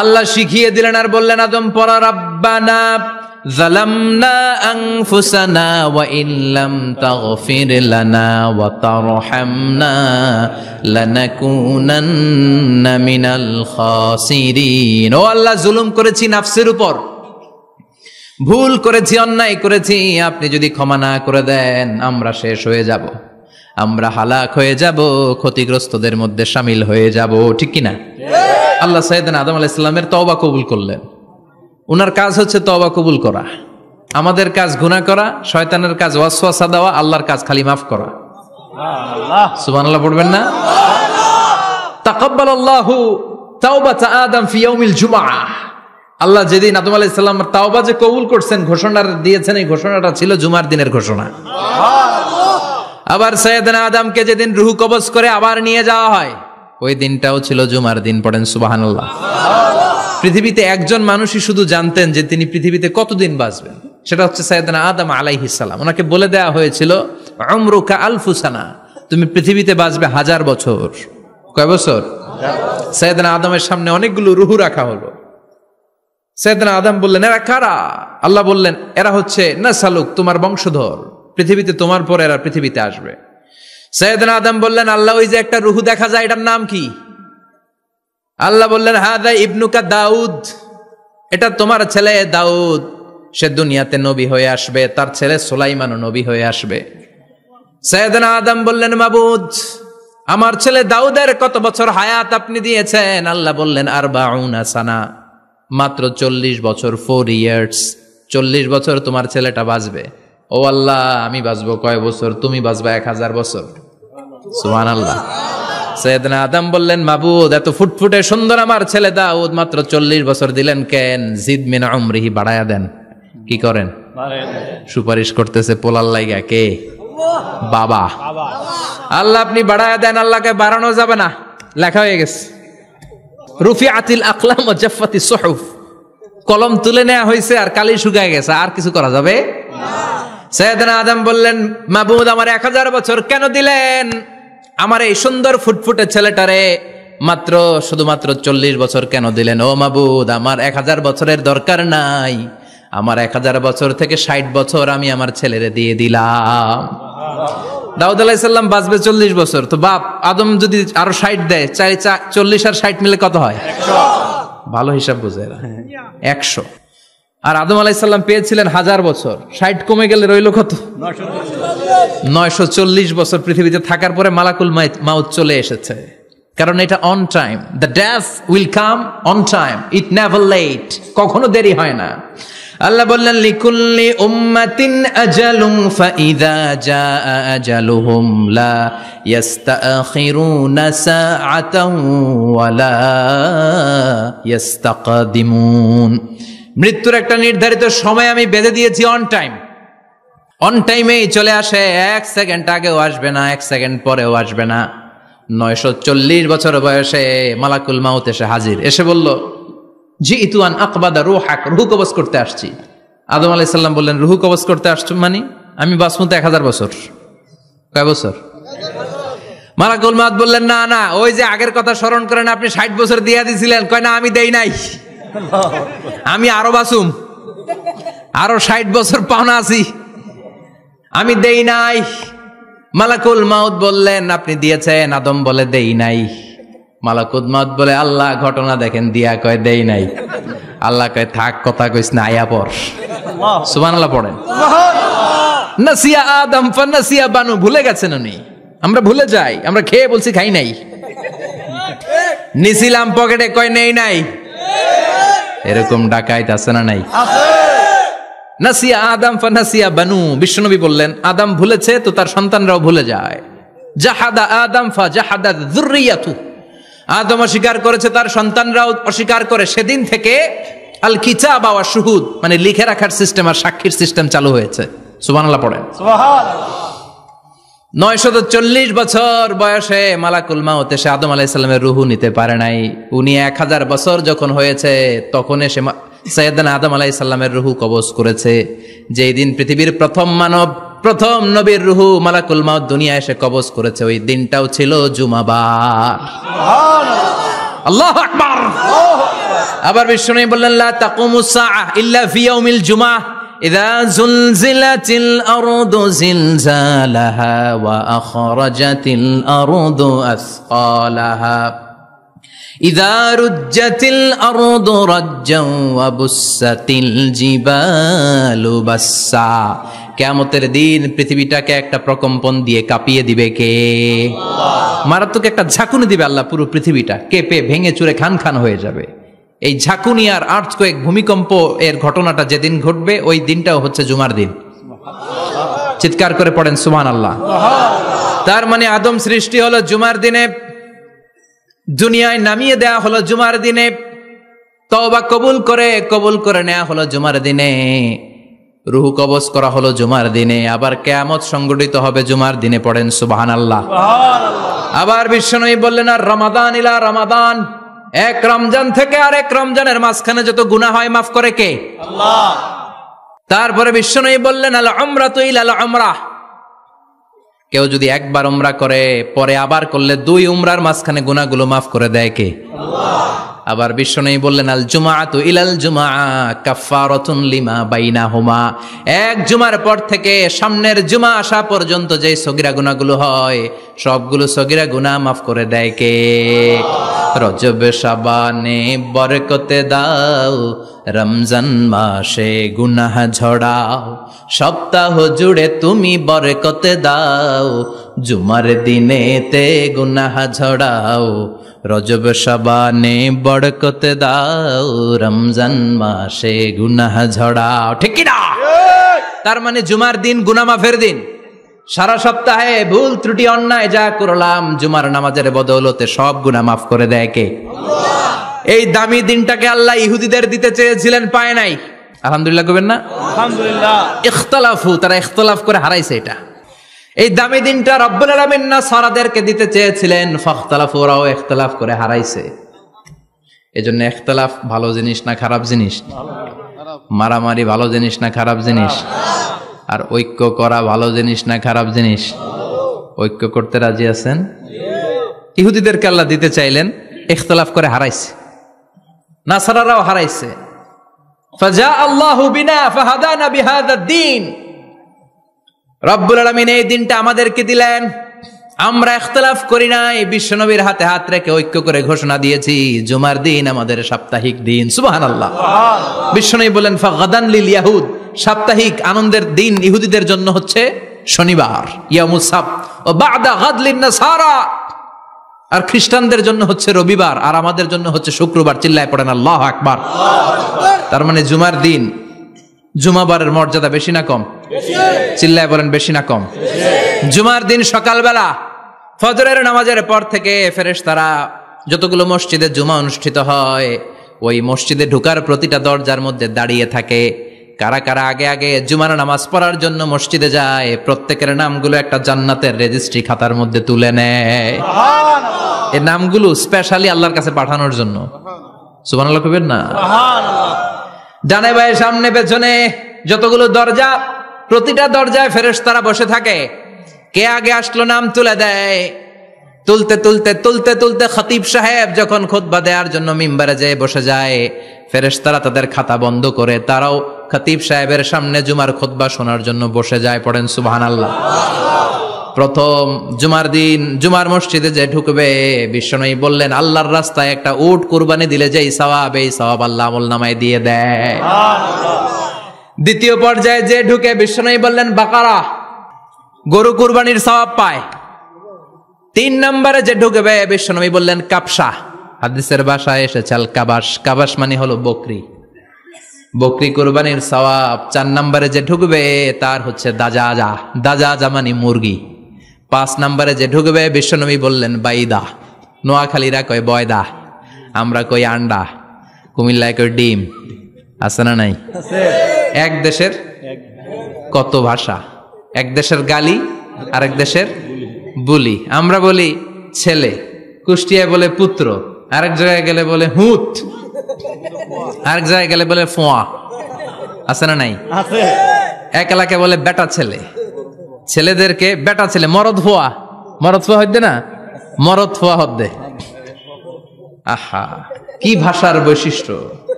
আল্লাহ শিখিয়ে দিলেন আর বললেন, আদম পড়া, রাব্বানা যালামনা আনফুসানা ওয়া ইল্লাম তাগফির লানা ওয়া তারহামনা লানাকুনান্না মিনাল খাসিরিন। ও আল্লাহ, জুলুম করেছি নাফসের উপর, ভুল করেছি, অন্যায় করেছি, আপনি যদি ক্ষমা না করে দেন আমরা শেষ হয়ে যাব, আমরা হালাক হয়ে যাব, ক্ষতিগ্রস্তদের মধ্যে শামিল হয়ে যাব, ঠিক কিনা? আল্লাহ সাইয়েদনা আদম আলাইহিস সালামের তওবা কবুল করলেন। উনার কাজ হচ্ছে তওবা কবুল করা, আমাদের কাজ গুনাহ করা, শয়তানের কাজ ওয়াসওয়াসা দেওয়া, আল্লাহর কাজ খালি মাফ করা। সুবহানাল্লাহ পড়বেন না? তাকাব্বালাল্লাহু তাওবাতা আদম ফি ইয়াউমিল জুমআহ। আল্লাহ যেদিন আদম আলাইহিস সালামের তাওবা যে কবুল করছেন, ঘোষণা দিয়েছেন, এই ঘোষণাটা ছিল জুমার দিনের ঘোষণা। আবার সাইয়েদনা আদমকে যেদিন রূহ কবজ করে আবার নিয়ে যাওয়া হয়, ওই দিনটাও ছিল জুমার দিন। পড়েন সুবহানাল্লাহ। পৃথিবীতে একজন মানুষই শুধু জানতেন যে তিনি পৃথিবীতে কতদিন বাঁচবেন, সেটা হচ্ছে সাইয়েদনা আদম আলাইহিস সালাম। ওনাকে বলে দেওয়া হয়েছিল, উমরুকা আলফু সানা, তুমি পৃথিবীতে বাঁচবে 1000 বছর। কয় বছর? সাইয়েদনা আদমের সামনে অনেকগুলো রূহ রাখা হলো। সাইয়েদনা আদম বললেন, এরা কারা? আল্লাহ বললেন, এরা হচ্ছে নাসালুক, তোমার বংশধর, পৃথিবীতে তোমার পর এরা পৃথিবীতে আসবে। সাইয়েদনা আদম বললেন, আল্লাহ ওই যে একটা রূহ দেখা যায়, এটার নাম কি? আল্লাহ বললেন, হাদা ইবনুকা দাউদ, এটা তোমার ছেলে দাউদ, সে দুনিয়াতে নবী হয়ে আসবে, তার ছেলে সুলাইমানও নবী হয়ে আসবে। সাইয়েদনা আদম বললেন, মাবুদ আমার ছেলে দাউদের কত বছর হায়াত আপনি দিয়েছেন? আল্লাহ বললেন, 40 সানা, মাত্র 40 বছর, 4 ইয়ার্স, 40 বছর তোমার ছেলেটা বাঁচবে। ও আল্লাহ, আমি বাঁচবো কয় বছর? তুমি বাঁচবা 1000 বছর। সুবহানাল্লাহ। সাইয়েদনা আদম বললেন, মাবুদ এত ফুটফুটে সুন্দর আমার ছেলে দাউদ, মাত্র 40 বছর দিলেন কেন? জিদ মিন উমরিহি, বাড়ায়া দেন। কি করেন? সুপারিশ করতেছে পোলার লাইগা কে? বাবা। আল্লাহ আপনি বাড়ায়া দেন। আল্লাহকে বাড়ানো যাবে না, লেখা হয়ে গেছে। রুফিআতিল আকলাম ওয়া জাফফাতিস সুহুফ, কলম তুলে নেওয়া হয়েছে আর কালি শুকায় গেছে, আর কিছু করা যাবে না। সাইয়েদনা আদম বললেন, মাবুদ আমার 1000 বছর কেন দিলেন? আমার এই সুন্দর ফুটফুটে ছেলেটারে মাত্র শুধুমাত্র 40 বছর কেন দিলেন? ও মাবুদ, আমার 1000 বছরের দরকার নাই, আমার 1000 বছর থেকে 60 বছর আমি আমার ছেলেরে দিয়ে দিলাম। দাউদ আলাইহিস সালাম বাঁচবে 40 বছর, তো বাপ আদম যদি আরো 60 দেয়, 40 আর 60 মিলে কত হয়? 100। ভালো হিসাব বুঝে এরা, 100। আর আদম আলাইহিস সালাম পেয়েছিলেন 1000 বছর, 60 কমে গেলে রইল কত? 940 বছর পৃথিবীতে থাকার পরে মালাকুল মাউত চলে এসেছে, কারণ এটা on time. The death will come on time, it never late, কখনো দেরি হয় না। আল্লাহ বললেন, লিকুল্লি উম্মাতিন আজালুন ফাইযা জাআ আজালুহুম লা ইস্তাখিরুনা সাআতান ওয়া লা ইস্তাকদিমুন। মৃত্যুর একটা নির্ধারিত সময় আমি বেঁধে দিয়েছি, অন টাইম, অন টাইমেই চলে আসে, 1 সেকেন্ড আগেও আসবে না, 1 সেকেন্ড পরেও আসবে না। 940 বছর বয়সে মালাকুল মাউত এসে হাজির, এসে বলল, জিতু আন আকবাদা রূহাক, রূহ কবজ করতে আসছি। আদম আলাইহিস সালাম বললেন, রূহ কবজ করতে আসছো মানে? আমি বাঁচবো তো 1000 বছর। কয় বছর? মালাকুল মাউত বললেন, না না, ওই যে আগের কথা স্মরণ করেন, আপনি 60 বছর দিয়া দিছিলেন। কয় না, আমি দেই নাই, আমি আরো বাঁচুম, আরো 60 বছর পাওনা আছি, আমি দেই নাই। মালাকুল মাউত বললেন, আপনি দিয়েছেন। আদম বলে, দেই নাই। মালাকুল মাউত বলে, আল্লাহ ঘটনা দেখেন, দিয়া কয় দেই নাই। আল্লাহ কয়, থাক, কথা কইস না, আয়া পড়। সুবহানাল্লাহ পড়েন। নাসিয়া আদম ফানাসিয়া বানু, ভুলে গেছেন উনি, আমরা ভুলে যাই, আমরা খেয়ে বলছি খাই নাই, নিছিলাম পকেটে, কয় নেই নাই। এরকম ডাকাইত আছে না নাই? নাসিয়া আদম ফানাসিয়া বানু, বিশ্বনবী বললেন, আদম ভুলেছে তো তার সন্তানরাও ভুলে যায়। জাহাদা আদম ফাজাহাদাত যুররিয়াতু, আদম অস্বীকার করেছে, তার সন্তানরাও অস্বীকার করে। সেদিন থেকে আল কিতাব ওয়া শুহুদ, মানে লিখে রাখার সিস্টেম আর সাক্ষীর সিস্টেম চালু হয়েছে। সুবহানাল্লাহ পড়েন। সুবহানাল্লাহ। 940 বছর বয়সে মালাকুল মাউত এসে আদম আলাইহিস সালামের রূহ নিতে পারে নাই। উনি 1000 বছর যখন হয়েছে তখন এসে সাইয়েদনা আদম আলাইহিস সালামের রূহ কবজ করেছে। যেই দিন পৃথিবীর প্রথম মানব, প্রথম নবীর রূহ মালাকুল মাউত দুনিয়া এসে কবজ করেছে, ওই দিনটাও ছিল জুমাবার। সুবহানাল্লাহ, আল্লাহু আকবার। আবার বিশ্বনবী বললেন, লা তাকুমুস সাআহ ইল্লা ফি ইয়াউমিল জুমআহ ইযা যুলজিলাতিল আরদু জিলজালাহা ওয়া আখরাজাতিল আরদু আসকালাহা ইযা রুজ্জাতিল আরদু রাজ্জান ওয়া বুসাতিল জিবালু বাসসা। কিয়ামতের দিন পৃথিবীটাকে একটা প্রকম্পন দিয়ে কাঁপিয়ে দিবে কে? আল্লাহ। মারাত্মক একটা ঝাঁকুনি দিবে আল্লাহ, পুরো পৃথিবীটা কেঁপে ভেঙে চুরে খান খান হয়ে যাবে। এই ঝাঁকুনি আর আর্থকোয়েক, ভূমিকম্প এর ঘটনাটা যেদিন ঘটবে ওই দিনটাও হচ্ছে জুমার দিন। চিৎকার করে পড়েন সুবহানাল্লাহ। তার মানে আদম সৃষ্টি হলো জুমার দিনে, দুনিয়ায় নামিয়ে দেয়া হলো জুমার দিনে, তওবা কবুল করে নেওয়া হলো জুমার দিনে, রূহ কবজ করা হলো জুমার দিনে, আবার কিয়ামত সংগঠিত হবে জুমার দিনে। পড়েন সুবহানাল্লাহ। আবার বিশ্বনবী বললেন, আর রমাদান ইলা রমাদান, এক রমজান থেকে আরেক রমজানের মাঝখানে যত গুনাহ হয় মাফ করে কে? আল্লাহ। তারপরে বিশ্বনবী বললেন, আল উমরাতু ইলাল উমরাহ, কেউ যদি একবার উমরা করে পরে আবার করলে 2 উমরার মাঝখানে গুনাহগুলো মাফ করে দেয় কে? আল্লাহ। আবার বিশ্বনবী বললেন, আল জুমআতু ইলাল জুমআ কাফফারাতুন লিমা বাইনাহুমা, এক জুমার পর থেকে সামনের জুমা আসা পর্যন্ত যে সগীরা গুনাহগুলো হয় সবগুলো সগীরা গুনাহ মাফ করে দেয় কে? রজব শাবানে বরকতে দাও, রমজান মাসে গুনাহ ঝড়াও, সপ্তাহ জুড়ে তুমি বরকতে দাও, জুমার দিনেতে গুনাহ ঝড়াও, রজব শাবানে বরকতে দাও, রমজান মাসে গুনাহ ঝড়াও। ঠিক কি না? তার মানে জুমার দিন গুনাহ মাফের দিন। সারা সপ্তাহে ভুল ত্রুটি অন্যায় যা করলাম জুমার নামাজের বদৌলতে সব গুনাহ মাফ করে দেয় কে? আল্লাহ। এই দামি দিনটাকে আল্লাহ ইহুদিদের দিতে চেয়েছিলেন, পায় নাই। আলহামদুলিল্লাহ কইবেন না? আলহামদুলিল্লাহ। ইখতিলাফু, তারা ইখতিলাফ করে হারাইছে এটা। এই দামি দিনটা রব্বুল আলামিন নাসারাদেরকে দিতে চেয়েছিলেন, ফাখতালাফু, ওরাও ইখতিলাফ করে হারাইছে। এজন্য ইখতিলাফ ভালো জিনিস না খারাপ জিনিস? মারামারি ভালো জিনিস না খারাপ জিনিস? আর ঐক্য করা ভালো জিনিস না খারাপ জিনিস? ঐক্য করতে রাজি আছেন? ইহুদিদেরকে আল্লাহ দিতে চাইলেন, ইখতিলাফ করে হারাইছে। নাসারারাও হারাইছে। ফাজা আল্লাহু বিনা ফাহাদানা বিহাদাদ দ্বীন, রব্বুল আলামিন এই দিনটা আমাদেরকে দিলেন, আমরা ইখতিলাফ করি নাই, বিশ্বনবীর হাতে হাত রেখে ঐক্য করে ঘোষণা দিয়েছি জুমার দিন আমাদের সাপ্তাহিক দিন। সুবহানাল্লাহ। বিশ্বনবী বলেন, ফাগাদান লিল ইয়াহুদ, সাপ্তাহিক আনন্দের দিন ইহুদিদের জন্য হচ্ছে শনিবার, ইয়ামুস সাbt, ও বাদা গাদ লিন নাসারা, আর খ্রিস্টানদের জন্য হচ্ছে রবিবার, আর আমাদের জন্য হচ্ছে শুক্রবার। চিল্লায় পড়েন আল্লাহু আকবার। তার মানে জুমার দিন, জুমাবারের মর্যাদা বেশি না কম? চিল্লায় বলেন বেশি না কম? জুমার দিন সকালবেলা ফজরের নামাজের পর থেকে ফেরেশতারা যতগুলো মসজিদে জুমা অনুষ্ঠিত হয় ওই মসজিদে ঢোকার প্রতিটা দরজার মধ্যে দাঁড়িয়ে থাকে। কারা কারা আগে আগে জুমার নামাজ পড়ার জন্য মসজিদে যায়, প্রত্যেকের নামগুলো একটা জান্নাতের রেজিস্ট্রি খাতার মধ্যে তুলে নেয়। এই নামগুলো স্পেশালি আল্লাহর কাছে পাঠানোর জন্য। সুবহানাল্লাহ কইবেন না? ডানে বায়ে সামনে পেছনে যতগুলো দরজা, প্রতিটা দরজায় ফেরেশতারা বসে থাকে। কে আগে আসলো নাম তুলে দেয়। তুলতে তুলতে তুলতে তুলতে খতিব সাহেব যখন খুতবা দেওয়ার জন্য মিম্বারে যেয়ে বসে যায়, ফেরেশতারা তাদের খাতা বন্ধ করে তারাও খতিব সাহেবের সামনে জুমার খুতবা শোনার জন্য বসে যায়। পড়েন সুবহানাল্লাহ। প্রথম জুমার দিন জুমার মসজিদে যে ঢুকবে, বিশ্বনবী বললেন আল্লাহর রাস্তায় একটা উট কুরবানি দিলে যেই সওয়াব, এই সওয়াব আল্লাহ আমলনামায় দিয়ে দেয়। দ্বিতীয় পর্যায়ে যে ঢুকে, বিশ্বনবী বললেন বাকারা, গরু কুরবানির সওয়াব পায়। 3 নম্বরে যে ঢুকবে, বিশ্বনবী বললেন কাবসা, হাদিসের ভাষায় এসেছে আল কাবাস, কাবাস মানে হলো বকরি, বকরি কুরবানির সওয়াব। 4 নম্বরে যে ঢুকবে তার হচ্ছে দাজাজা, দাজাজা মানে মুরগি, 5 নম্বরে যে ঢুকবে বিশ্বনবী বললেন বাইদা, নোয়াখালীরা কয় বয়দা, আমরা কই আন্ডা, কুমিল্লায় কই ডিম। আছে না নাই? এক দেশের কত ভাষা, এক দেশের গালি আরেক দেশের বুলি। আমরা বলি ছেলে, কুষ্টিয়ায় বলে পুত্র, আরেক জায়গায় গেলে বলে হুত, আরেক জায়গায় গেলে বলে ফোয়া। আছে না নাই? এক এলাকায় বলে বেটা ছেলে, ছেলেদেরকে বেটা ছেলে। মরদ ফোয়া, মরদ ফোয়া হইতে না, মরদ ফোয়া হদ্দে। আহা, কি ভাষার বৈশিষ্ট্য!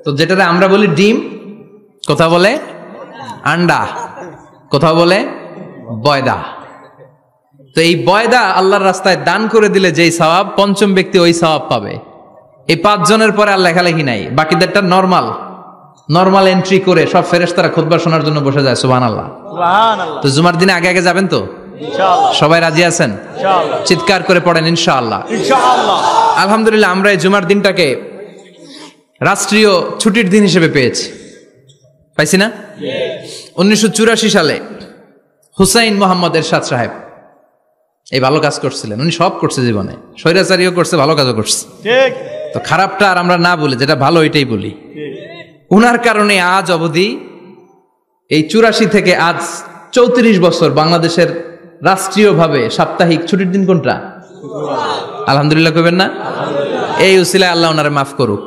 তো যেটাতে আমরা বলি ডিম, কোথাও বলে আন্ডা, কোথাও বলে বয়দা। তো এই বয়দা আল্লাহর রাস্তায় দান করে দিলে যেই সওয়াব, পঞ্চম ব্যক্তি ওই সওয়াব পাবে। এই 5 জনের পরে আর লেখালেখি নাই, বাকিদেরটা নরমাল এন্ট্রি করে সব ফেরেশতারা খুতবা শোনার জন্য বসে যায়। সুবহানাল্লাহ। তো জুমার দিনে আগে আগে যাবেন তো ইনশাআল্লাহ? সবাই রাজি আছেন? ইনশাআল্লাহ। চিৎকার করে পড়েন ইনশাআল্লাহ। ইনশাআল্লাহ। আলহামদুলিল্লাহ, আমরা এই জুমার দিনটাকে রাষ্ট্রীয় ছুটির দিন হিসেবে পেয়েছি, পাইছি না? 1984 সালে হুসাইন মোহাম্মদ এরশাদ সাহেব এই ভালো কাজ করছিলেন। উনি সব করছে জীবনে, স্বৈরাচারীও করছে, ভালো কাজও করছে। ঠিক। তো খারাপটা আর আমরা না বলি, যেটা ভালো ওইটাই বলি। উনার কারণে আজ অবধি এই 84 থেকে আজ 34 বছর বাংলাদেশের রাষ্ট্রীয়ভাবে সাপ্তাহিক ছুটির দিন কোনটা? আলহামদুলিল্লাহ কইবেন না? এই উসিলায় আল্লাহ ওনারে মাফ করুক।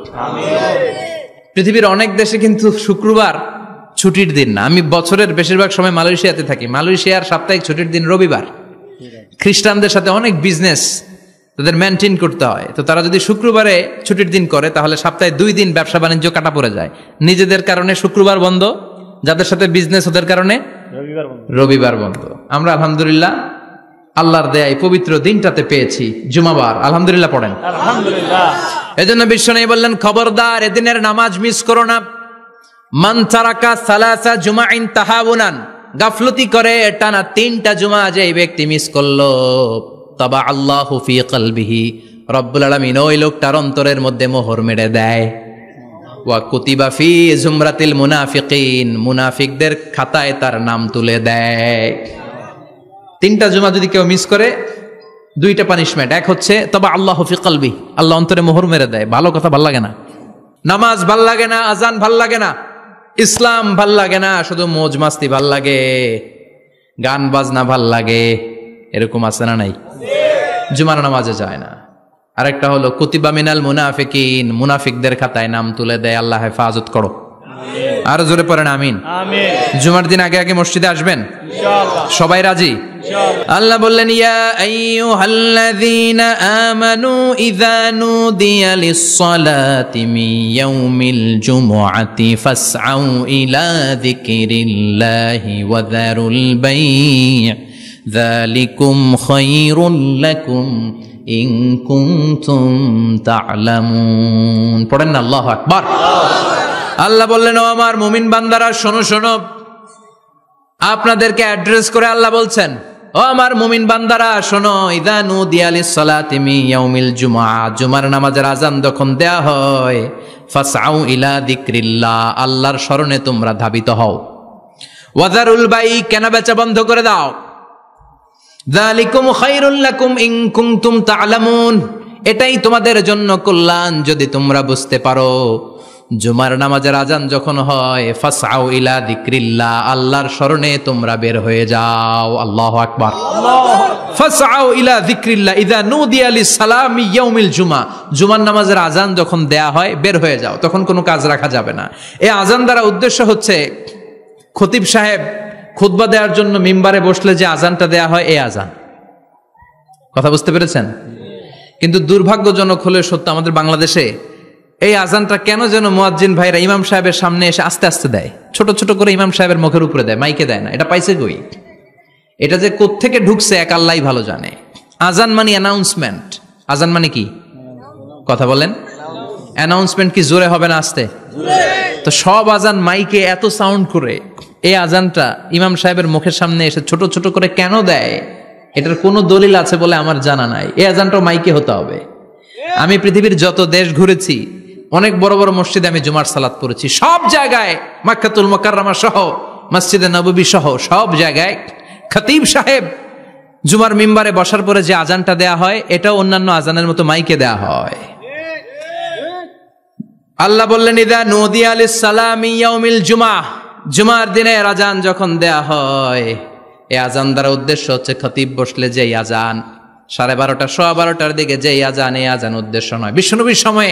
পৃথিবীর অনেক দেশে কিন্তু শুক্রবার ছুটির দিন না। আমি বছরের বেশিরভাগ সময় মালয়েশিয়াতে থাকি। মালয়েশিয়ার সাপ্তাহিক ছুটির দিন রবিবার। খ্রিস্টানদের সাথে অনেক বিজনেস তাদের মেনটেন করতে হয়, তো তারা যদি শুক্রবারে ছুটির দিন করে তাহলে সপ্তাহে 2 দিন ব্যবসা বাণিজ্য কাটা পড়ে যায়। নিজেদের কারণে শুক্রবার বন্ধ, যাদের সাথে বিজনেস ওদের কারণে রবিবার বন্ধ। আমরা আলহামদুলিল্লাহ আল্লাহর দয়ায় পবিত্র দিনটাতে পেয়েছি জুমাবার। আলহামদুলিল্লাহ পড়েন আলহামদুলিল্লাহ। এজন্য বিশ্বনবী বললেন, খবরদার এদিনের নামাজ মিস করো না। মান তারাকা সালাসা জুমাইন তাহাবুনান, গাফলতি করে টানা 3টা জুমা যে ব্যক্তি মিস করলো, তাবা আল্লাহু ফি কলবিহি, রব্বুল আলামিন ওই লোকটার অন্তরের মধ্যে মোহর মেরে দেয়। ওয়া কুতিবা ফি জুমরাতিল মুনাফিকিন, মুনাফিকদের খাতায় তার নাম তুলে দেয়। 3টা জুমা যদি কেউ মিস করে, 2টা পানিশমেন্ট। এক হচ্ছে তাবা আল্লাহু ফি কলবি, আল্লাহ অন্তরে মোহর মেরে দেয়। ভালো কথা ভাল লাগে না, নামাজ ভাল লাগে না, আজান ভাল লাগে না, ইসলাম ভাল লাগে না, শুধু মৌজ মাস্তি ভাল লাগে, গান বাজনা ভাল লাগে। এরকম আছে না নাই? জুমার নামাজে যায় না। আরেকটা হলো কুতিবা মিনাল মুনাফিকিন, মুনাফিকদের খাতায় নাম তুলে দেয়। আল্লাহ হেফাজত করো। আর জোরে পড়েন আমিন। জুমার দিন আগে আগে মসজিদে আসবেন ইনশাআল্লাহ। সবাই রাজি? আল্লাহ বললেন, ইয়া আইয়ুহাল্লাযীনা আমানু ইযা নুদিয়া লিস-সালাতি মিন ইয়াউমিল জুমুআতি ফাসআউ ইলা যিকরিল্লাহি ওয়া যারুল বাই', যালিকুম খায়রুল লাকুম ইন কুনতুম তা'লামুন। পড়েন না আল্লাহু আকবার। আল্লাহ বললেন, ও আমার মুমিন বান্দারা শোনো শোনো। আপনাদেরকে অ্যাড্রেস করে আল্লাহ বলছেন, ও আমার মুমিন বান্দারা শোনো, ইযা নুদিয়া লিস-সালাতি মিন ইয়াউমিল জুমআ, জুমার নামাজের আযান যখন দেয়া হয়, ফাসআউ ইলা যিকরিল্লাহ, আল্লাহর স্মরণে তোমরা ধাবিত হও। ওয়া যারুল বাই', কেনা বেচা বন্ধ করে দাও। যালিকুম খায়রুল লাকুম ইন কুনতুম তা'লামুন, এটাই তোমাদের জন্য কল্যাণ যদি তোমরা বুঝতে পারো। জুমার নামাজের আজান যখন হয়, ফাসআউ ইলা যিকরিল্লাহ, আল্লাহর স্মরণে তোমরা বের হয়ে যাও। আল্লাহু আকবার। ফাসআউ ইলা যিকরিল্লাহ ইযা নুদিয়া লিস-সালামি ইয়াউমিল জুমআ, জুমার নামাজের আজান যখন দেয়া হয় বের হয়ে যাও, তখন কোনো কাজ রাখা যাবে না। এই আজান দ্বারা উদ্দেশ্য হচ্ছে খতিব সাহেব খুতবা দেওয়ার জন্য মিম্বারে বসলে যে আজানটা দেয়া হয়, এই আজান। কথা বুঝতে পেরেছেন? কিন্তু দুর্ভাগ্যজনক হলে সত্য, আমাদের বাংলাদেশে এই আজানটা কেন যেন মুয়াজ্জিন ভাইরা ইমাম সাহেবের সামনে এসে আস্তে আস্তে দেয়, ছোট ছোট করে ইমাম সাহেবের মুখের উপরে দেয়, মাইকে দেয় না। এটা পাইছে কই? এটা যে কোত্থেকে ঢুকছে এক আল্লাহই ভালো জানে। আজান মানে অ্যানাউন্সমেন্ট। আজান মানে কি? কথা বলেন। অ্যানাউন্সমেন্ট কি জোরে হবে না আস্তে? তো সব আজান মাইকে এত সাউন্ড করে, এই আজানটা ইমাম সাহেবের মুখের সামনে এসে ছোট ছোট করে কেন দেয়? এটার কোনো দলিল আছে বলে আমার জানা নাই। এই আজানটাও মাইকে হতে হবে। আমি পৃথিবীর যত দেশ ঘুরেছি, অনেক বড় বড় মসজিদে আমি জুমার সালাত পড়েছি, সব জায়গায় মক্কাতুল মুকাররমা সহ মসজিদে নববী সহ সব জায়গায় খতিব সাহেব জুমার মিম্বারে বসার পরে যে আজানটা দেয়া হয় এটাও অন্যান্য আজানের মতো মাইকে দেয়া হয়। আল্লাহ বললেন ইদা নুদিয়া লিস-সালামি ইয়াউমিল জুমআহ, জুমার দিনের আজান যখন দেয়া হয়, এই আজান দ্বারা উদ্দেশ্য হচ্ছে খতিব বসলে যেই আজান 12:30 12:15 দিকে যেই আজান, এই আজান উদ্দেশ্য নয়। বিশ্বনবীর সময়ে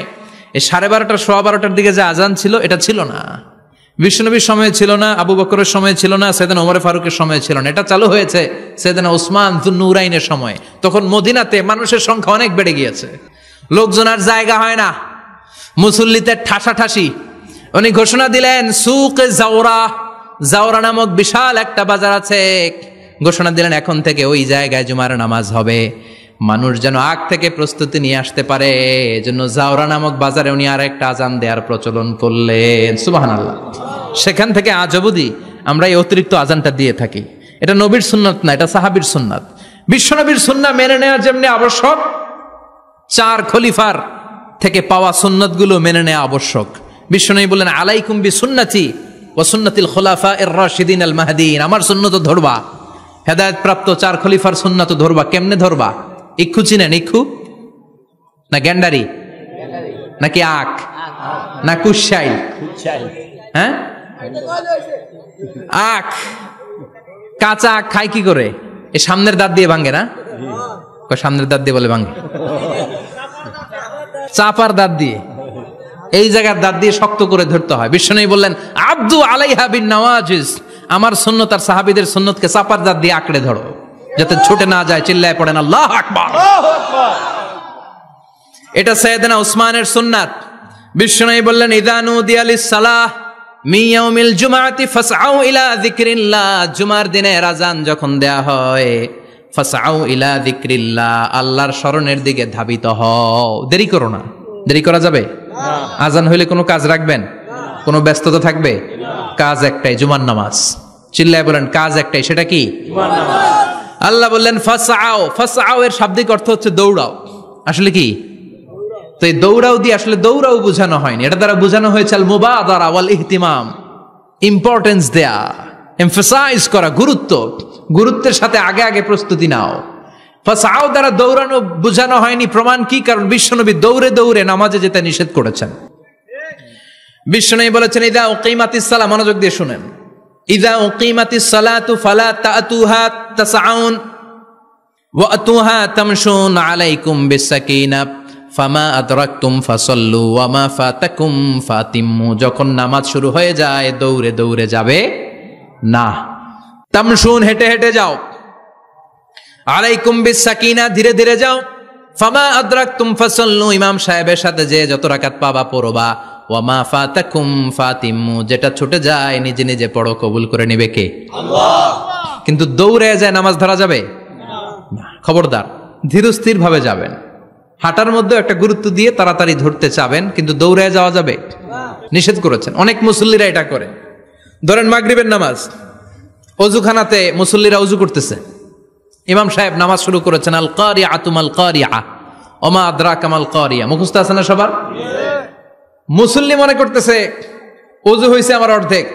এই 12:30 12:15 দিকে যে আজান ছিল এটা ছিল না। বিশ্বনবীর সময়ে ছিল না, আবু বকরের সময়ে ছিল না, সাইয়েদনা ওমর ফারুকের সময়ে ছিল না। এটা চালু হয়েছে সাইয়েদনা উসমান যুন্নুরাইনের সময়। তখন মদিনাতে মানুষের সংখ্যা অনেক বেড়ে গিয়েছে, লোকজন আর জায়গা হয় না, মুসল্লিতে ঠাসাঠাসি। উনি ঘোষণা দিলেন সুকে জাওরা, জাওরা নামক বিশাল একটা বাজার আছে, ঘোষণা দিলেন এখন থেকে ওই জায়গায় জুমার নামাজ হবে। মানুষ যেন আগ থেকে প্রস্তুতি নিয়ে আসতে পারে, এজন্য জাওরা নামক বাজারে উনি আর একটা আজান দেওয়ার প্রচলন করলেন। সুবহানাল্লাহ। সেখান থেকে আজ অবধি আমরা এই অতিরিক্ত আজানটা দিয়ে থাকি। এটা নবীর সুন্নাত না, এটা সাহাবীর সুন্নাত। বিশ্বনবীর সুন্নাহ মেনে নেওয়া যেমনি আবশ্যক, 4 খলিফার থেকে পাওয়া সুন্নাতগুলো মেনে নেওয়া আবশ্যক। বিশ্বনবী বললেন আলাইকুম বিসুন্নতি ওয়া সুন্নাতিল খুলাফায়ে রাশিদিন আল মাহদিয়িন, আমার সুন্নাত ধরবা, হেদায়েত প্রাপ্ত 4 খলিফার সুন্নাত ধরবা। কেমনে ধরবা? ইক্ষু চিনেন? ইক্ষু না গ্যান্ডারি নাকি আখ না কুশাইল? হ্যাঁ, আখ। কাঁচা আখ খায় কি করে? এই সামনের দাঁত দিয়ে ভাঙে না? সামনের দাঁত দিয়ে বলে ভাঙে, চাপার দাঁত দিয়ে, এই জায়গার দাঁত দিয়ে শক্ত করে ধরতে হয়। বিশ্বনবী বললেন আব্দু আলাইহা বিন নওয়াজিজ, আমার সুন্নত আর সাহাবীদের সুন্নতকে চাপার দাঁত দিয়ে আঁকড়ে ধরো, যাতে ছুটে না যায়। চিল্লায় পড়েন আল্লাহু আকবার। এটা সাইয়েদনা উসমানের সুন্নাত। বিশ্বনবী বললেন ইযা নুদিয়া লিস-সালাহ মিন ইয়াউমিল জুমআতি ফাসআউ ইলা যিকরিল্লাহ, জুমার দিনের আযান যখন দেয়া হয়, ফাসআউ ইলা যিকরিল্লাহ, আল্লাহর স্মরণের দিকে ধাবিত হও। দেরি করো না। দেরি করা যাবে? আজান হইলে কোনো কাজ রাখবেন? কোনো ব্যস্ততা থাকবে? কাজ একটাই, জুমার নামাজ। চিল্লায় বলেন কাজ একটাই, সেটা কি? জুমার নামাজ। আল্লাহ বললেন ফাসআউ, ফাসআউ এর শাব্দিক অর্থ হচ্ছে দৌড়াও। আসলে কি? তো এই দৌড়াও দিয়ে আসলে দৌড়াও বোঝানো হয়নি, এটা দ্বারা বোঝানো হয়েছে আল মুবাদারা ওয়াল ইহতিমাম, ইম্পর্টেন্স দেয়া, এমফাসাইজ করা, গুরুত্ব, গুরুত্বের সাথে আগে আগে প্রস্তুতি নাও। ফাসআউ দ্বারা দৌড়ানো বোঝানো হয়নি। প্রমাণ কি? কারণ বিশ্বনবী দৌড়ে দৌড়ে নামাজে যেতে নিষেধ করেছেন। বিশ্বনবী বলেছেন ইযা উকিমাতিস সালাহ, মনোযোগ দিয়ে শুনেন, ইযা উকিমাতিস সালাতু ফালা তাতুহা তাসআউন ওয়া আতুহা তামশুন আলাইকুম বিসাকিনাহ ফামা আদরাকতুম ফাসাল্লু ওয়া মা ফাতাকুম ফাতিম্মু, যখন নামাজ শুরু হয়ে যায় দৌড়ে দৌড়ে যাবে না, তামশুন হেঁটে হেঁটে যাও, আলাইকুম বিসাকিনা ধীরে ধীরে যাও, ফামা আদরাকতুম ফাসাল্লু ইমাম সাহেবের সাথে যে যত রাকাত পাবা পড়বা, ওয়া মা ফাতাকুম ফাতিম্মু যেটা ছুটে যায় নিজে নিজে পড়ো, কবুল করে নেবে কে? আল্লাহ। কিন্তু দৌড়ে যায় নামাজ ধরা যাবে না। খবরদার, ধীরস্থির ভাবে যাবেন। হাঁটার মধ্যে একটা গুরুত্ব দিয়ে তাড়াতাড়ি ধরতে চাবেন, কিন্তু দৌড়ে যাওয়া যাবে নিষেধ করেছেন। অনেক মুসল্লিরা এটা করে। ধরেন মাগরিবের নামাজ, অজুখানাতে মুসল্লিরা অজু করতেছে, ইমাম সাহেব নামাজ শুরু করেছেন আল কারিআতু মাল কারিআ ওমা আদরাকা মাল কারিআ, মুখস্থ আছে না সবার? মুসল্লি মনে করতেছে অজু হয়েছে আমার অর্ধেক,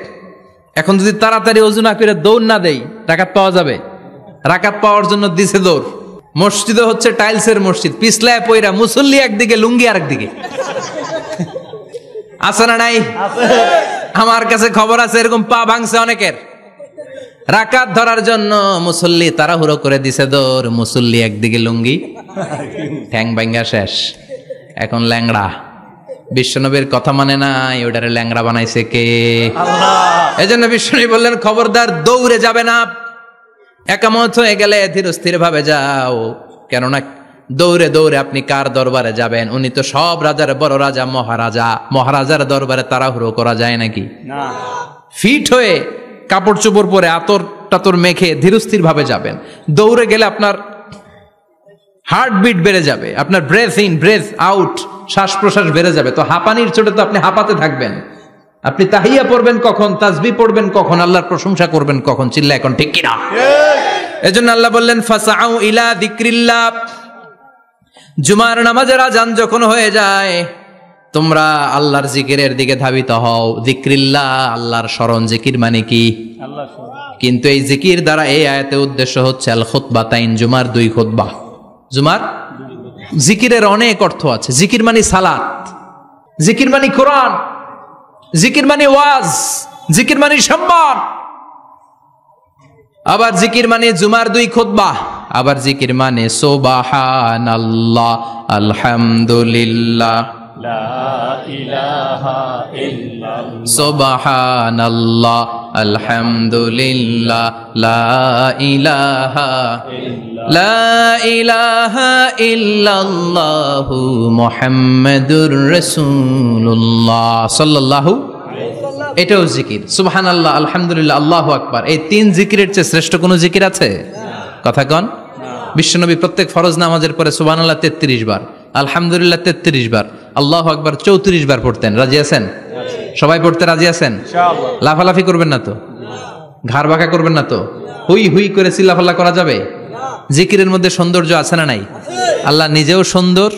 এখন যদি তাড়াতাড়ি অজু না করে দৌড় না দেই রাকাত পাওয়া যাবে? রাকাত পাওয়ার জন্য দিছে দৌড়। মসজিদে হচ্ছে টাইলসের মসজিদ, পিছলায় পয়রা মুসল্লি একদিকে, লুঙ্গি আরেকদিকে। আছে না নাই? আমার কাছে খবর আছে এরকম পা ভাঙছে অনেকের। রাকাত ধরার জন্য মুসল্লি তাড়াহুড়ো করে দিছে দৌড়, মুসল্লি একদিকে লুঙ্গি, ঠ্যাং ভাঙ্গা শেষ, এখন ল্যাংড়া। বিশ্বনবীর কথা মানে নাই, ওটারে ল্যাংড়া বানাইছে কে? আল্লাহ। এজন্য বিশ্বনবী বললেন খবরদার দৌড়ে যাবে না, একামত হয়ে গেলে ধীরস্থির ভাবে যাও। কেননা দৌড়ে দৌড়ে আপনি কার দরবারে যাবেন? উনি তো সব রাজার বড় রাজা, মহারাজা। মহারাজার দরবারে তাড়াহুড়ো করা যায় নাকি? না। ফিট হয়ে কাপড় চোপড় পরে আতর টাতর মেখে ধীরস্থির ভাবে যাবেন। দৌড়ে গেলে আপনার হার্টবিট বেড়ে যাবে, আপনার ব্রেথ ইন ব্রেথ আউট, শ্বাস প্রশ্বাস বেড়ে যাবে। তো হাঁপানির চোটে তো আপনি হাঁপাতে থাকবেন। আপনি তাহিয়া পড়বেন কখন, তাসবিহ পড়বেন কখন, আল্লাহর প্রশংসা করবেন কখন? চিল্লা এখন ঠিক কিনা? এজন্য আল্লাহ বললেন ফাসআউ ইলা যিকরিল্লাহ, জুমার নামাজের আযান যখন হয়ে যায় তোমরা আল্লাহর জিকিরের দিকে ধাবিত হও। যিকরিল্লাহ, আল্লাহর স্মরণ। জিকির মানে কি? কিন্তু এই জিকির দ্বারা এই আয়াতে উদ্দেশ্য হচ্ছে আল খুতবাতাইন, জুমার 2 খুতবা। জুমার জিকিরের অনেক অর্থ আছে। জিকির মানে সালাত, জিকির মানে কোরআন, জিকির মানে ওয়াজ, জিকির মানে সম্মান। আবার জিকির মানে জুমার 2 খুতবা। আবার জিকির মানে সুবহানাল্লাহ, আলহামদুলিল্লাহ, সুবহানাল্লাহ, আলহামদুলিল্লাহ, লা ইলাহা ইল্লাল্লাহু মুহাম্মাদুর রাসূলুল্লাহ সাল্লাল্লাহু। এটাও জিকির। সুবহানাল্লাহ, আলহামদুলিল্লাহ, আল্লাহু আকবার। এই 3 জিকিরের চেয়ে শ্রেষ্ঠ কোনো জিকির আছে? কথা কন। বিশ্বনবী প্রত্যেক ফরজ নামাজের পরে সুবহানাল্লাহ 33 বার, আলহামদুলিল্লাহ 33 বার, আল্লাহু আকবার 34 বার পড়তেন। রাজি আছেন? সবাই পড়তে রাজি আছেন? ইনশাআল্লাহ। লাফালাফি করবেন না তো? ঘাড় বাঁকা করবেন না তো? হুই হুই করে চিল্লাফাল্লা করা যাবে? জিকিরের মধ্যে সৌন্দর্য আছে না নাই? আল্লাহ নিজেও সুন্দর।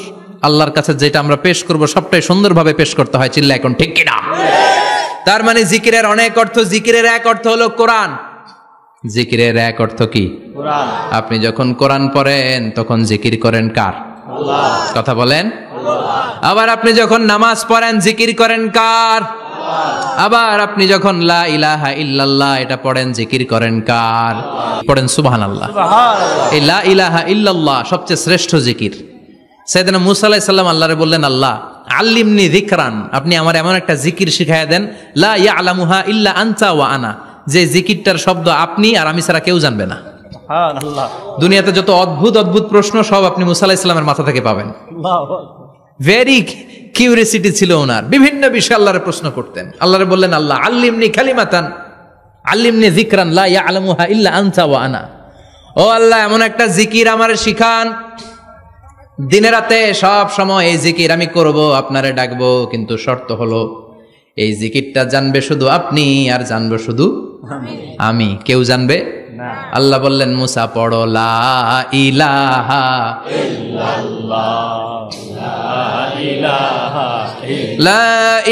আল্লাহর কাছে যেটা আমরা পেশ করব সবটাই সুন্দরভাবে পেশ করতে হয়। চিল্লা এখন ঠিক কিনা? তার মানে জিকিরের অনেক অর্থ। জিকিরের এক অর্থ হলো কোরআন। জিকিরের এক অর্থ কি? কোরআন। আপনি যখন কোরআন পড়েন তখন জিকির করেন কার? আল্লাহ। কথা বলেন। আবার আপনি যখন নামাজ পড়েন জিকির করেন কার? আল্লাহ। আবার আপনি যখন লা ইলাহা ইল্লাল্লাহ এটা পড়েন জিকির করেন কার? পড়েন সুবহানাল্লাহ। এই লা ইলাহা ইল্লাল্লাহ সবচেয়ে শ্রেষ্ঠ জিকির। সাইয়েদনা মুসা আলাইহিস সালাম আল্লাহরে বললেন, আল্লাহ আল্লিমনি যিকরান, আপনি আমার এমন একটা জিকির শিখায়া দেন, লা ইয়ালামুহা ইল্লা আনতা ওয়া আনা, যে জিকিরটার শব্দ আপনি আর আমি ছাড়া কেউ জানবে না। সুবহানাল্লাহ। দুনিয়াতে যত অদ্ভুত অদ্ভুত প্রশ্ন সব আপনি মুসা আলাইহিস সালামের মাথা থেকে পাবেন। ভেরি কিউরিয়াসিটি ছিল ওনার, বিভিন্ন বিষয়ে আল্লাহরে প্রশ্ন করতেন। আল্লাহরে বললেন, আল্লাহ আল্লিমনি কালিমাতান, আল্লিমনি যিকরান লা ইয়ালামুহা ইল্লা আনতা ওয়া আনা। ও আল্লাহ এমন একটা জিকির আমারে শিখান, দিনে রাতে সব সময় এই জিকির আমি করব, আপনারে ডাকবো, কিন্তু শর্ত হলো এই জিকিরটা জানবে শুধু আপনি আর জানবো শুধু আমি, কেউ জানবে না। আল্লাহ বললেন, মুসা পড়ো লা ইলাহা ইল্লাল্লাহ, লা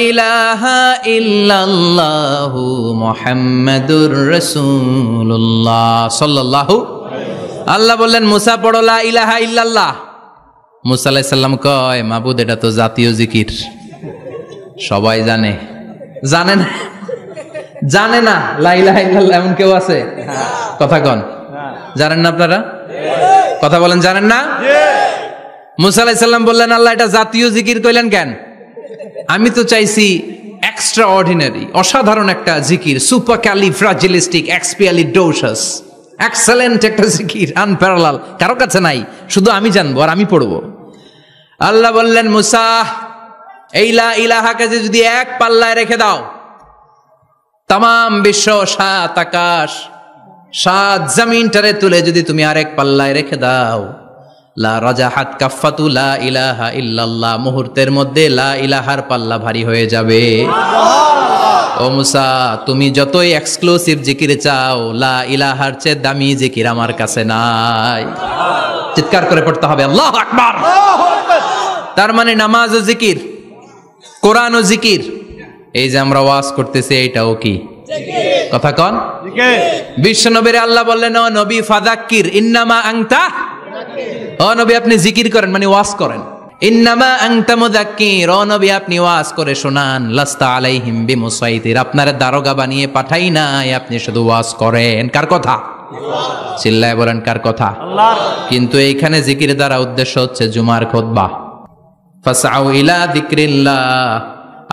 ইলাহা ইল্লাল্লাহু মুহাম্মাদুর রাসূলুল্লাহ সাল্লাল্লাহু। আল্লাহ বললেন, মুসা পড়ো লা ইলাহা ইল্লাল্লাহ। মুসা আলাইহিস সালাম কয়, মাবুদ এটা তো জাতীয় জিকির, সবাই জানে। জানে না? জানে না লা ইলাহা ইল্লাল্লাহ এমন কেউ আছে? কথা কন। জানেন না আপনারা? কথা বলেন, জানেন না? মুসা আলাইহিস সালাম বললেন, আল্লাহ এটা জাতীয় জিকির কইলেন কেন? আমি তো চাইছি এক্সট্রা অর্ডিনারি, অসাধারণ একটা জিকির, সুপার ক্যালিফ্রাজিলিস্টিক এক্সপিয়ালিডোসাস, এক্সেলেন্ট একটা জিকির, আনপ্যারালাল, কারো কাছে নাই, শুধু আমি জানবো আর আমি পড়বো। আল্লাহ বললেন, মুসা এই লা ইলাহাকে যদি এক পাল্লায় রেখে দাও, তামাম বিশ্ব, 7 আকাশ, 7 জমিনটারে তুলে যদি তুমি আরেক পাল্লায় রেখে দাও, লা রাজাহাত কাফাতু লা ইলাহা ইল্লাল্লাহ, মুহূর্তের মধ্যে লা ইলাহার পাল্লা ভারী হয়ে যাবে। ও মুসা, তুমি যতই এক্সক্লুসিভ জিকির চাও, লা ইলাহার চেয়ে দামি জিকির আমার কাছে নাই। চিৎকার করে পড়তে হবে আল্লাহু আকবার। তার মানে নামাজ ও জিকির, কোরআন ও জিকির, এই যে আমরা ওয়াজ করতেছি এটাও কি জিকির? কথা কন। বিশ্ব নবীর আল্লাহ বললেন, ও নবী ফাযাক্কির ইন্নামা আনতা, ও নবী আপনি জিকির করেন মানে ওয়াজ করেন। ইন্নামা আনতা মুযাক্কির, ও নবী আপনি ওয়াজ করে শোনান। লাস্তা আলাইহিম বিমুসাইতির, আপনারে দারোগা বানিয়ে পাঠাই নাই, আপনি শুধু ওয়াজ করেন। কার কথা? আল্লাহ। চিল্লায় বলেন কার কথা? আল্লাহর। কিন্তু এইখানে জিকির দ্বারা উদ্দেশ্য হচ্ছে জুমার খুতবা। ফাসআউ ইলা যিকরিল্লাহ,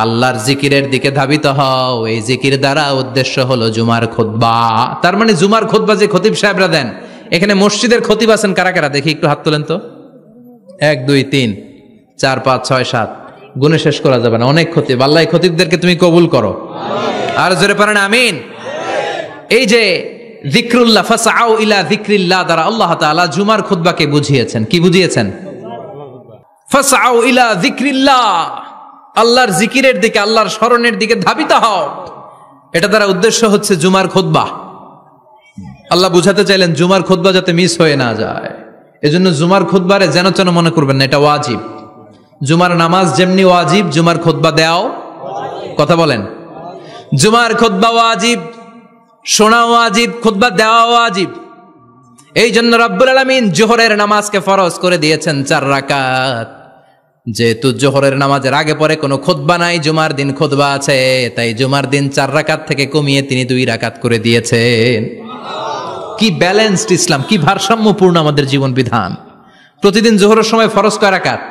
আল্লাহর জিকিরের দিকে ধাবিত হও। এই জিকির দ্বারা উদ্দেশ্য হলো জুমার খুতবা। তার মানে জুমার খুতবা যে খতিব সাহেবরা দেন, এখানে মসজিদের খতিব আছেন কারা কারা? দেখি একটু হাত তোলেন তো। 1 2 3 4 5 6 7, গুণে শেষ করা যাবে না, অনেক খতিব। আল্লাহ এই খতিবদেরকে তুমি কবুল করো। আর জোরে পড়েন আমিন। এই যে যিকরুল্লাহ, ফাসআউ ইলা যিকরিল্লাহ দ্বারা আল্লাহ তাআলা জুমার খুতবাকে বুঝিয়েছেন। কি বুঝিয়েছেন? ফাসআউ ইলা যিকরিল্লাহ, আল্লাহর জিকিরের দিকে, আল্লাহর স্মরণের দিকে ধাবিত হও। এটা দ্বারা উদ্দেশ্য হচ্ছে জুমার খুতবা। আল্লাহ বুঝাতে চাইলেন জুমার খুতবা যাতে মিস হয়ে না যায়, এজন্য জুমার খুতবারে যেন তেন মনে করবেন না, এটা ওয়াজিব। জুমার নামাজ যেমনি ওয়াজিব, জুমার খুতবা দেওয়াও, কথা বলেন, জুমার খুতবা ওয়াজিব, শোনা ওয়াজিব, খুতবা দেওয়া ওয়াজিব। এই জন্য রব্বুল আলামিন জোহরের নামাজকে ফরজ করে দিয়েছেন 4 রাকাত। যেহেতু জোহরের নামাজের আগে পরে কোনো খুতবা নাই, জুমার দিন খুতবা আছে, তাই জুমার দিন 4 রাকাত থেকে কমিয়ে তিনি 2 রাকাত করে দিয়েছেন। কি ব্যালেন্সড ইসলাম, কি ভারসাম্যপূর্ণ আমাদের জীবন বিধান। প্রতিদিন জোহরের সময় ফরজ কয় রাকাত,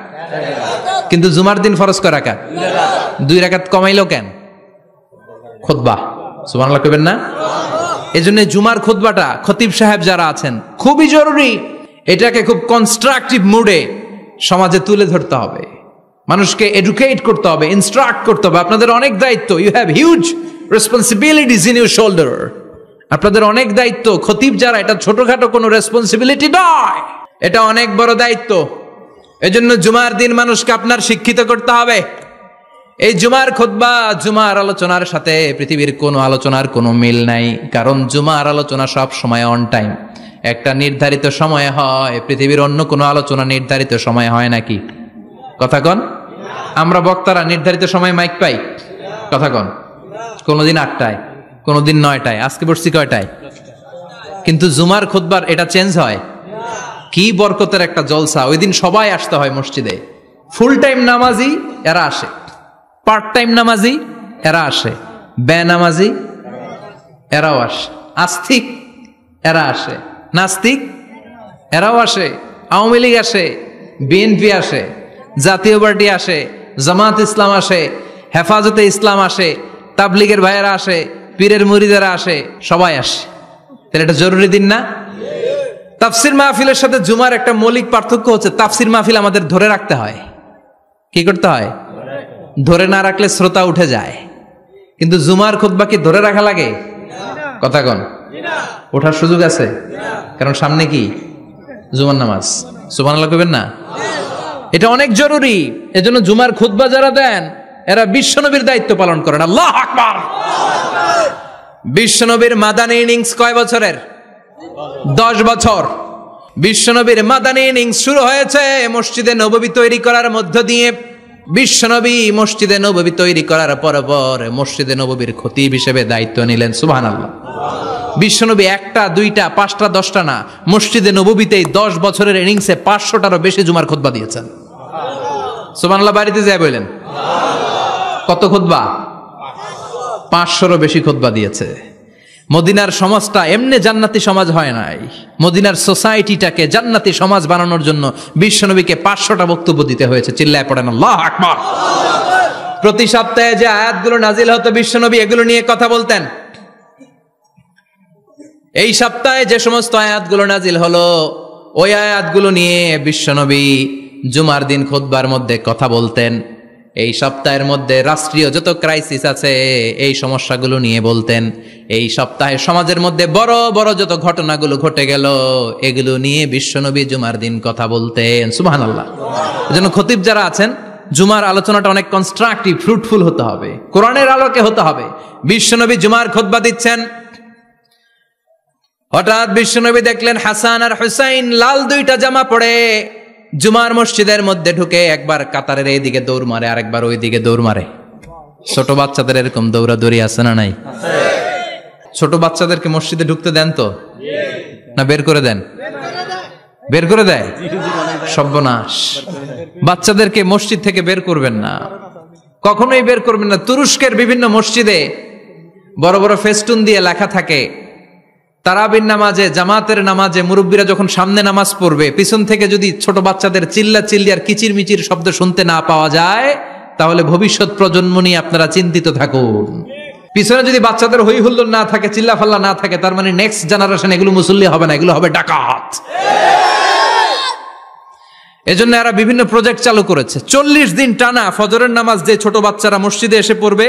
কিন্তু জুমার দিন ফরজ কয় রাকাত, 2 রাকাত কমাইলো কেন? খুতবা, সুবহানাল্লাহ কইবেন না? এজন্য জুমার খুতবাটা খতিব সাহেব যারা আছেন খুবই জরুরি। এটাকে খুব কনস্ট্রাকটিভ মুডে সমাজে তুলে ধরতে হবে, মানুষকে এডুকেট করতে হবে, ইনস্ট্রাক্ট করতে হবে। আপনাদের অনেক দায়িত্ব, you have huge responsibilities in your shoulder. আপনাদের অনেক দায়িত্ব। খতিব যারা, এটা ছোটখাটো কোনো রেসপন্সিবিলিটি নয়, এটা অনেক বড় দায়িত্ব। এজন্য জুমার দিন মানুষকে আপনার শিক্ষিত করতে হবে। এই জুমার খুতবা, জুমার আলোচনার সাথে পৃথিবীর কোনো আলোচনার কোনো মিল নাই, কারণ জুমার আলোচনা সব সময় অন টাইম, একটা নির্ধারিত সময়ে হয়। পৃথিবীর অন্য কোনো আলোচনা নির্ধারিত সময়ে হয় নাকি? কথা কন। আমরা বক্তারা নির্ধারিত সময় মাইক পাই? কথা কন। কোনোদিন 8টায়, কোনোদিন 9টায়, আজকে বসছি কয়টায়? কিন্তু জুমার খুতবার এটা চেঞ্জ হয়। কি বরকতের একটা জলসা। ওই দিন সবাই আসতে হয় মসজিদে। ফুল টাইম নামাজি এরা আসে, পার্ট টাইম নামাজি এরা আসে, বেনামাজি এরাও আসে, আস্তিক এরা আসে, নাস্তিক এরাও আসে, আওয়ামী লীগ আসে, বিএনপি আসে, জাতীয় পার্টি আসে, জামাত ইসলাম আসে, হেফাজতে ইসলাম আসে, তাবলিগের ভাইয়েরা আসে, পীরের মুরিদেরা আসে, সবাই আসে। তাহলে এটা জরুরি দিন না? তাফসির মাহফিলের সাথে জুমার একটা মৌলিক পার্থক্য হচ্ছে, তাফসির মাহফিল আমাদের ধরে রাখতে হয়। কি করতে হয়? ধরে না রাখলে শ্রোতা উঠে যায়। কিন্তু জুমার খুতবা কি ধরে রাখা লাগে? কথা কন। ওঠার সুযোগ আছে, কারণ সামনে কি? জুমার নামাজ। সুবহানাল্লাহ কইবেন না? এটা অনেক জরুরি। এজন্য জুমার খুতবা যারা দেন এরা বিশ্বনবীর দায়িত্ব পালন করেন। আল্লাহু আকবার। বিশ্বনবীর মাদানী ইনিংস কয় বছরের? 10 বছর। বিশ্বনবীর মাদানী ইনিংস শুরু হয়েছে মসজিদে নববী তৈরি করার মধ্য দিয়ে। বিশ্বনবী মসজিদে নববী তৈরি করার পর মসজিদে নববীর খতিব হিসেবে দায়িত্ব নিলেন। সুবহানাল্লাহ। বিশ্বনবী 1টা 2টা 5টা 10টা না, মসজিদে নববীতেই 10 বছরের ইনিংসে 500টারও বেশি জুমার খুতবা দিয়েছেন। সুবহানাল্লাহ। বাড়িতে যায় বললেন কত খুতবা? 500রও বেশি খুতবা দিয়েছে। মদিনার সমাজটা এমনি জান্নাতি সমাজ হয় নাই। মদিনার সোসাইটিটাকে জান্নাতি সমাজ বানানোর জন্য বিশ্বনবীকে 500টা বক্তব্য দিতে হয়েছে। চিল্লায় পড়েন আল্লাহু আকবার। প্রতি সপ্তাহে যে আয়াতগুলো নাজিল হতো বিশ্বনবী এগুলো নিয়ে কথা বলতেন। এই সপ্তাহে যে সমস্ত আয়াতগুলো নাজিল হলো ওই আয়াতগুলো নিয়ে বিশ্বনবী জুমার দিন খুতবার মধ্যে কথা বলতেন। এই সপ্তাহের মধ্যে রাষ্ট্রীয় যত ক্রাইসিস আছে এই সমস্যাগুলো নিয়ে বলতেন। এই সপ্তাহে সমাজের মধ্যে বড় বড় যত ঘটনাগুলো ঘটে গেল এগুলো নিয়ে বিশ্বনবী জুমার দিন কথা বলতেন। সুবহানাল্লাহ। এজন্য খতিব যারা আছেন জুমার আলোচনাটা অনেক কনস্ট্রাকটিভ, ফ্রুটফুল হতে হবে, কোরআনের আলোকে হতে হবে। বিশ্বনবী জুমার খুতবা দিচ্ছেন, হঠাৎ বিশ্বনবী দেখলেন হাসান আর হুসাইন লাল 2টা জামা পরে জুমার মসজিদের মধ্যে ঢুকে একবার কাতারের এইদিকে দৌড় মারে, আরেকবার ওই দিকে দৌড় মারে। ছোট বাচ্চাদের এরকম দৌড়াদৌড়ি আছে না নাই? ছোট বাচ্চাদেরকে মসজিদে ঢুকতে দেন তো না বের করে দেন? বের করে দেয়। সর্বনাশ। বাচ্চাদেরকে মসজিদ থেকে বের করবেন না, কখনোই বের করবেন না। তুরস্কের বিভিন্ন মসজিদে বড় বড় ফেস্টুন দিয়ে লেখা থাকে তারাবির নামাজে, জামাতের নামাজে মুরব্বীরা যখন সামনে নামাজ পড়বে পিছন থেকে যদি ছোট বাচ্চাদের চিল্লা চিল্লি আর কিচির মিচির শব্দ শুনতে না পাওয়া যায় তাহলে ভবিষ্যৎ প্রজন্ম নিয়ে আপনারা চিন্তিত থাকুন। পিছনে যদি বাচ্চাদের হই হুল্লোড় না থাকে, চিল্লা ফাল্লা না থাকে, তার মানে নেক্সট জেনারেশন এগুলো মুসল্লি হবে না, এগুলো হবে ডাকাত। এজন্য এরা বিভিন্ন প্রজেক্ট চালু করেছে। 40 দিন টানা ফজরের নামাজ যে ছোট বাচ্চারা মসজিদে এসে পড়বে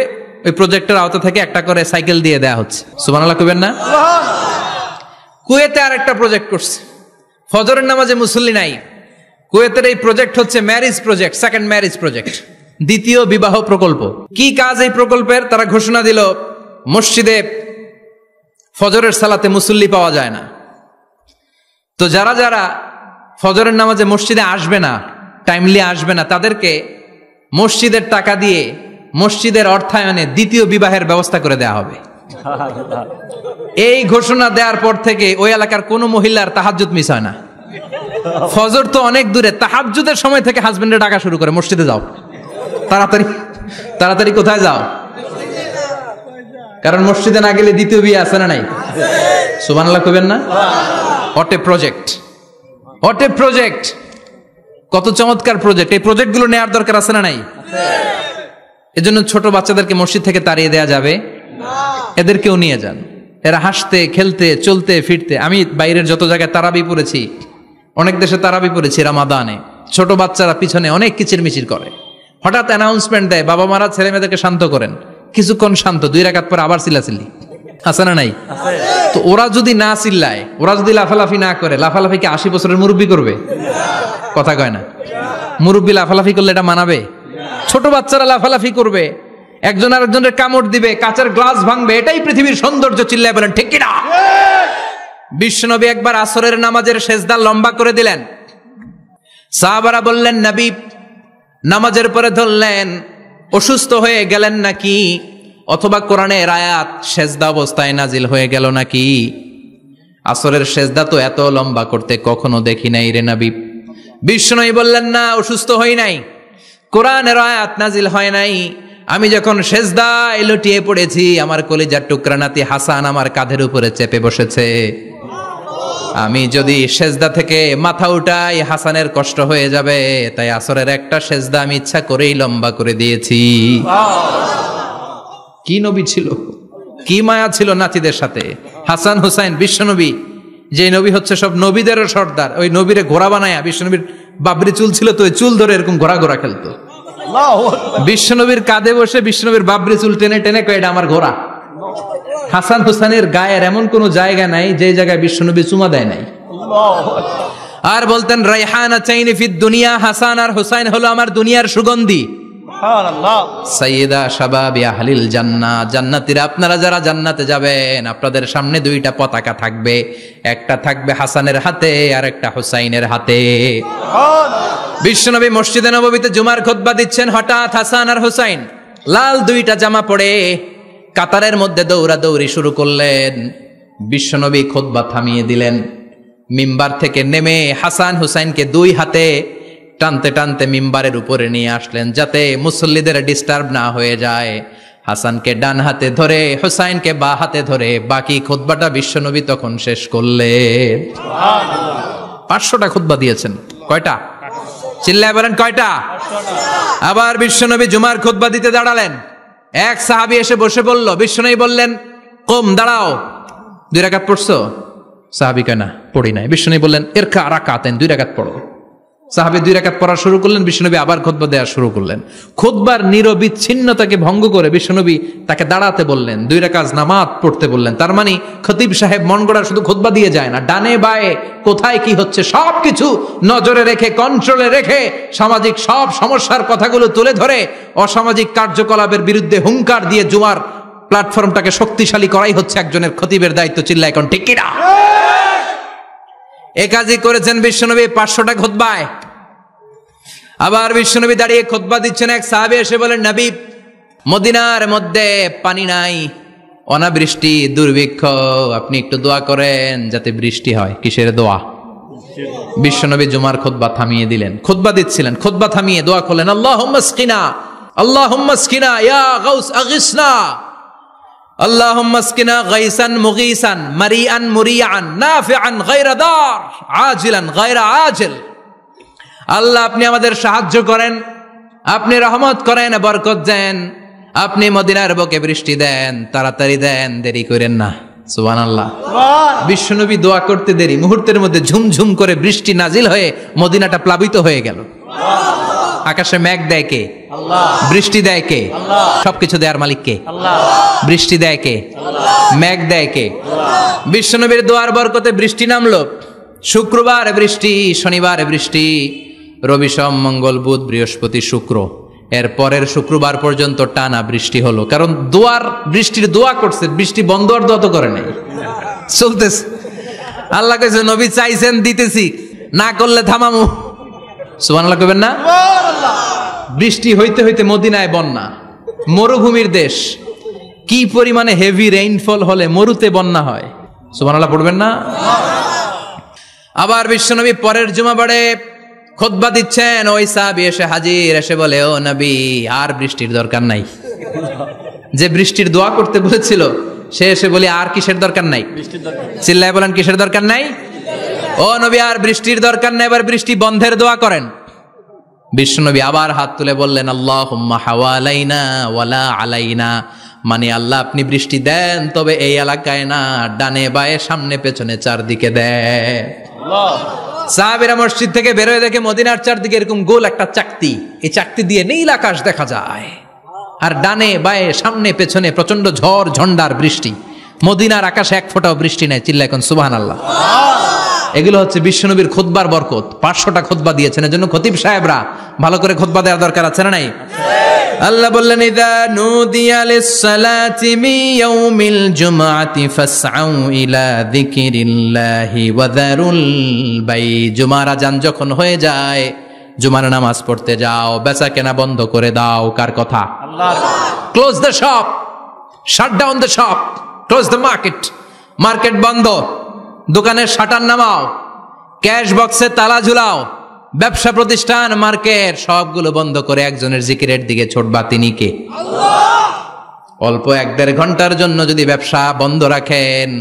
ওই প্রজেক্টের আওতা থেকে একটা করে সাইকেল দিয়ে দেয়া হচ্ছে। সুবহানাল্লাহ কইবেন না? কুয়েতে আর একটা প্রজেক্ট করছে, ফজরের নামাজে মুসল্লি নাই। কুয়েতের এই প্রজেক্ট হচ্ছে marriage project, second marriage project, দ্বিতীয় বিবাহ প্রকল্প। কি কাজ এই প্রকল্পের? তারা ঘোষণা দিল মসজিদে ফজরের সালাতে মুসল্লি পাওয়া যায় না, তো যারা যারা ফজরের নামাজে মসজিদে আসবে না টাইমলি আসবে না, তাদেরকে মসজিদের টাকা দিয়ে মসজিদের অর্থায়নে দ্বিতীয় বিবাহের ব্যবস্থা করে দেওয়া হবে। এই ঘোষণা দেওয়ার পর থেকে ওই এলাকার কোনো মহিলার তাহাজ্জুদ মিস হয় না। ফজর তো অনেক দূরে, তাহাজ্জুদের সময় থেকে হাজবেন্ডের ডাকা শুরু করে, মসজিদে যাও, তাড়াতাড়ি তাড়াতাড়ি কোথায় যাও, কারণ মসজিদে না গেলে দ্বিতীয় বিয়ে আছে না নাই? সুবহানাল্লাহ কইবেন না? What a project, what a project, কত চমৎকার প্রজেক্ট। এই প্রজেক্টগুলো নেওয়ার দরকার আছে না নাই? এজন্য ছোট বাচ্চাদেরকে মসজিদ থেকে তাড়িয়ে দেওয়া যাবে না, এদেরকেও নিয়ে যান। এরা হাসতে খেলতে চলতে ফিরতে, আমি বাইরের যত জায়গায় তারাবি পড়েছি, অনেক দেশে তারাবি পড়েছি রামাদানে, ছোট বাচ্চারা পিছনে অনেক কিচিরমিচির করে, হঠাৎ অ্যানাউন্সমেন্ট দেয় বাবা মারা ছেলে মেয়েদেরকে শান্ত করেন, কিছুক্ষণ শান্ত, 2 রাকাত পরে আবার চিল্লাচিল্লি, আছে না নাই? তো ওরা যদি না চিল্লায়, ওরা যদি লাফালাফি না করে, লাফালাফি কি 80 বছরের মুরব্বী করবে? কথা কয় না। মুরব্বী লাফালাফি করলে এটা মানাবে? ছোট বাচ্চারা লাফালাফি করবে, একজন আরেকজনের কামড় দিবে, কাঁচের গ্লাস ভাঙবে, এটাই পৃথিবীর সৌন্দর্য। চিল্লায় বলেন ঠিক কিনা? বিশ্বনবী একবার আসরের নামাজের সেজদা লম্বা করে দিলেন, সাহাবারা বললেন নবী, নামাজের পরে ধরলেন অসুস্থ হয়ে গেলেন নাকি, অথবা কোরআনের আয়াত সেজদা অবস্থায় নাজিল হয়ে গেল নাকি? আসরের সেজদা তো এত লম্বা করতে কখনো দেখি নাই রে নবী। বিশ্বনবী বললেন না, অসুস্থ হই নাই, কোরআনের আয়াত নাজিল হয় নাই, আমি যখন সেজদায় লুটিয়ে পড়েছি, আমার কলিজার টুকরা নাতি হাসান আমার কাঁধের উপরে চেপে বসেছে, আমি যদি সেজদা থেকে মাথা উঠাই হাসানের কষ্ট হয়ে যাবে, তাই আসরের একটা সেজদা আমি ইচ্ছা করেই লম্বা করে দিয়েছি। কি নবী ছিল, কি মায়া ছিল নাতিদের সাথে। হাসান হুসাইন, বিশ্বনবী যে নবী হচ্ছে সব নবীদেরও সর্দার, ওই নবীরে ঘোড়া বানায়া, বিশ্বনবীর বাবরি চুল ছিল তো, ওই চুল ধরে এরকম ঘোড়া ঘোড়া খেলতো। বিশ্বনবীর কাঁধে বসে বিশ্বনবীর বাবরি চুল টেনে টেনে কয় এটা আমার ঘোড়া। হাসান হুসাইনের গায়ের এমন কোন জায়গা নাই যে জায়গায় বিশ্বনবী চুমা দেয় নাই। আর বলতেন রাইহানা চাইনি ফিদ দুনিয়া, হাসান আর হুসাইন হলো আমার দুনিয়ার সুগন্ধি। সাইয়্যিদা শাবাবি আহলিল জান্নাহ, জান্নাতীরা আপনারা যারা জান্নাতে যাবেন, আপনাদের সামনে 2টা পতাকা থাকবে, একটা থাকবে হাসানের হাতে আর একটা হুসাইনের হাতে। বিশ্বনবী মসজিদে নববীতে জুমার খুতবা দিচ্ছেন, হঠাৎ হাসান আর হুসাইন লাল 2টা জামা পরে কাতারের মধ্যে দৌড়াদৌড়ি শুরু করলেন। বিশ্বনবী খুতবা থামিয়ে দিলেন, মিম্বার থেকে নেমে হাসান হুসাইনকে 2 হাতে টানতে টানতে মিম্বারের উপরে নিয়ে আসলেন, যাতে মুসল্লিদের ডিস্টার্ব না হয়ে যায়। হাসানকে ডান হাতে ধরে, হুসাইনকে বা হাতে ধরে বাকি খুতবাটা বিশ্বনবী তখন শেষ করলেন। 500টা খুতবা দিয়েছেন। কয়টা? চিল্লায় বলেন কয়টা? আবার বিশ্বনবী জুমার খুতবা দিতে দাঁড়ালেন, এক সাহাবী এসে বসে বলল, বিশ্বনবী বললেন কম, দাঁড়াও, 2 রাকাত পড়ছো? সাহাবী কয় না, পড়ি নাই। বিশ্বনবী বললেন ইরকা রাকাতাইন, 2 রাকাত পড়ো। সাহাবী 2 রাকাত পড়া শুরু করলেন, বিশ্বনবী আবার খুতবা দেওয়া শুরু করলেন। খুতবার নিরবিচ্ছিন্নতাকে ভঙ্গ করে বিশ্বনবী তাকে দাঁড়াতে বললেন, 2 রাকাত নামাজ পড়তে বললেন। তার মানে খতিব সাহেব মন গড়া শুধু খুতবা দিয়ে যায় না, ডানে বায়ে কোথায় কি হচ্ছে সবকিছু নজরে রেখে, কন্ট্রোলে রেখে, সামাজিক সব সমস্যার কথাগুলো তুলে ধরে অসামাজিক কার্যকলাপের বিরুদ্ধে হুঙ্কার দিয়ে জুমার প্ল্যাটফর্মটাকে শক্তিশালী করাই হচ্ছে একজনের খতিবের দায়িত্ব। চিল্লায় এখন ঠিক কিনা? এ কাজই করেছেন বিশ্বনবী 500টা খুতবায়। আবার বিশ্বনবী দাঁড়িয়ে খুতবা দিচ্ছেন, এক সাহাবী এসে বলেন, নবী মদিনার মধ্যে পানি নাই, অনাবৃষ্টি, দুর্ভিক্ষ, আপনি একটু দোয়া করেন যাতে বৃষ্টি হয়। কিসের দোয়া? বিশ্বনবী জুমার খুতবা থামিয়ে দিলেন, খুতবা দিচ্ছিলেন, খুতবা থামিয়ে দোয়া করলেন, আল্লাহুম্মা আসকিনা, আল্লাহুম্মা আসকিনা ইয়া গাউস আগিসনা, আল্লাহুম্মা আসকিনা গাইসান মুগীসান মারিআন মুরিআন নাফিআন গায়রা দার আজিলান গায়রা আজিল। আল্লাহ আপনি আমাদের সাহায্য করেন, আপনি রহমত করেন, বরকত দেন, আপনি মদিনার বুকে বৃষ্টি দেন, তাড়াতাড়ি দেন, দেরি করেন না। সুবহানাল্লাহ। বিশ্বনবী দোয়া করতে দেরি, মুহূর্তের মধ্যে ঝুমঝুম করে বৃষ্টি নাজিল হয়ে মদিনাটা প্লাবিত হয়ে গেল। আকাশে মেঘ দেয় কে? আল্লাহ। বৃষ্টি দেয় কে? আল্লাহ। সবকিছু দেয়ার মালিক কে? আল্লাহ। বৃষ্টি দেয় কে? আল্লাহ। মেঘ দেয় কে? আল্লাহ। বিশ্বনবীর দোয়ার বরকতে বৃষ্টি নামলো। শুক্রবার বৃষ্টি, শনিবার বৃষ্টি, রবি সোম মঙ্গল বুধ বৃহস্পতি শুক্র, এর পরের শুক্রবার পর্যন্ত টানা বৃষ্টি হলো। কারণ বৃষ্টির দোয়া করছে, বৃষ্টি বন্ধ আর দোয়া তো করে নাই, চলতেছে। আল্লাহ কইছে নবী চাইছেন দিতেছি, না করলে থামামু। সুবহানাল্লাহ কইবেন না? বৃষ্টি হইতে হইতে মদিনায় বন্যা, মরুভূমির দেশ, কি পরিমাণে হেভি রেইনফল হলে মরুতে বন্যা হয়। সুবহানাল্লাহ পড়বেন না? আবার বিশ্বনবী পরের জুমাবারে খুতবা দিচ্ছেন, ওই সাহাবী এসে হাজির, এসে বলে, ও নবী, আর বৃষ্টির দরকার নাই। যে বৃষ্টির দোয়া করতে বলেছিল সে এসে বলি, আর কিসের দরকার নাই? চিল্লায় বলেন, কিসের দরকার নাই? ও নবী, আর বৃষ্টির দরকার নাই, এবার বৃষ্টি বন্ধের দোয়া করেন। বিশ্বনবী আবার হাত তুলে বললেন, আল্লাহুম্মা হাওয়ালাইনা ওয়ালা আলাইনা, মানে আল্লাহ আপনি বৃষ্টি দেন, তবে এই এলাকায় না, ডানে বায়ে সামনে পেছনে চারদিকে দেন। সাহাবীরা মসজিদ থেকে বের হয়ে দেখে মদিনার চারদিকে এরকম গোল একটা চাকতি, এই চাকতি দিয়ে নীল আকাশ দেখা যায়, আর ডানে বায়ে সামনে পেছনে প্রচন্ড ঝড় ঝন্ডার বৃষ্টি। মদিনার আকাশে এক ফোঁটাও বৃষ্টি নাই। চিল্লা এখন সুবহানাল্লাহ। এগুলো হচ্ছে বিশ্বনবীর খুতবার বরকত। 500টা খুতবা দিয়েছেন, এজন্য খতিব সাহেবরা ভালো করে খুতবা দেওয়ার দরকার আছে না নাই? আল্লাহ বললেন, ইযা নুদিয়া লিস-সালাতি মিন ইয়াউমিল জুমআতি ফাসআউ ইলা যিকিরিল্লাহি ওয়া যারুল বাই। জুমার আযান যখন হয়ে যায়, জুমার নামাজ পড়তে যাও, বেচা কেনা বন্ধ করে দাও। কার কথা? আল্লাহর। Close the shop, shut down the shop, close the market. Market বন্ধ, দোকানের শাটার নামাও, ক্যাশ বক্সে তালা ঝুলাও, ব্যবসা প্রতিষ্ঠান, মার্কেট সবগুলো বন্ধ করে একজনের জিকিরের দিকে ছোটবা। তিনি কে? আল্লাহ। অল্প 1-1.5 ঘন্টার জন্য যদি ব্যবসা বন্ধ রাখেন,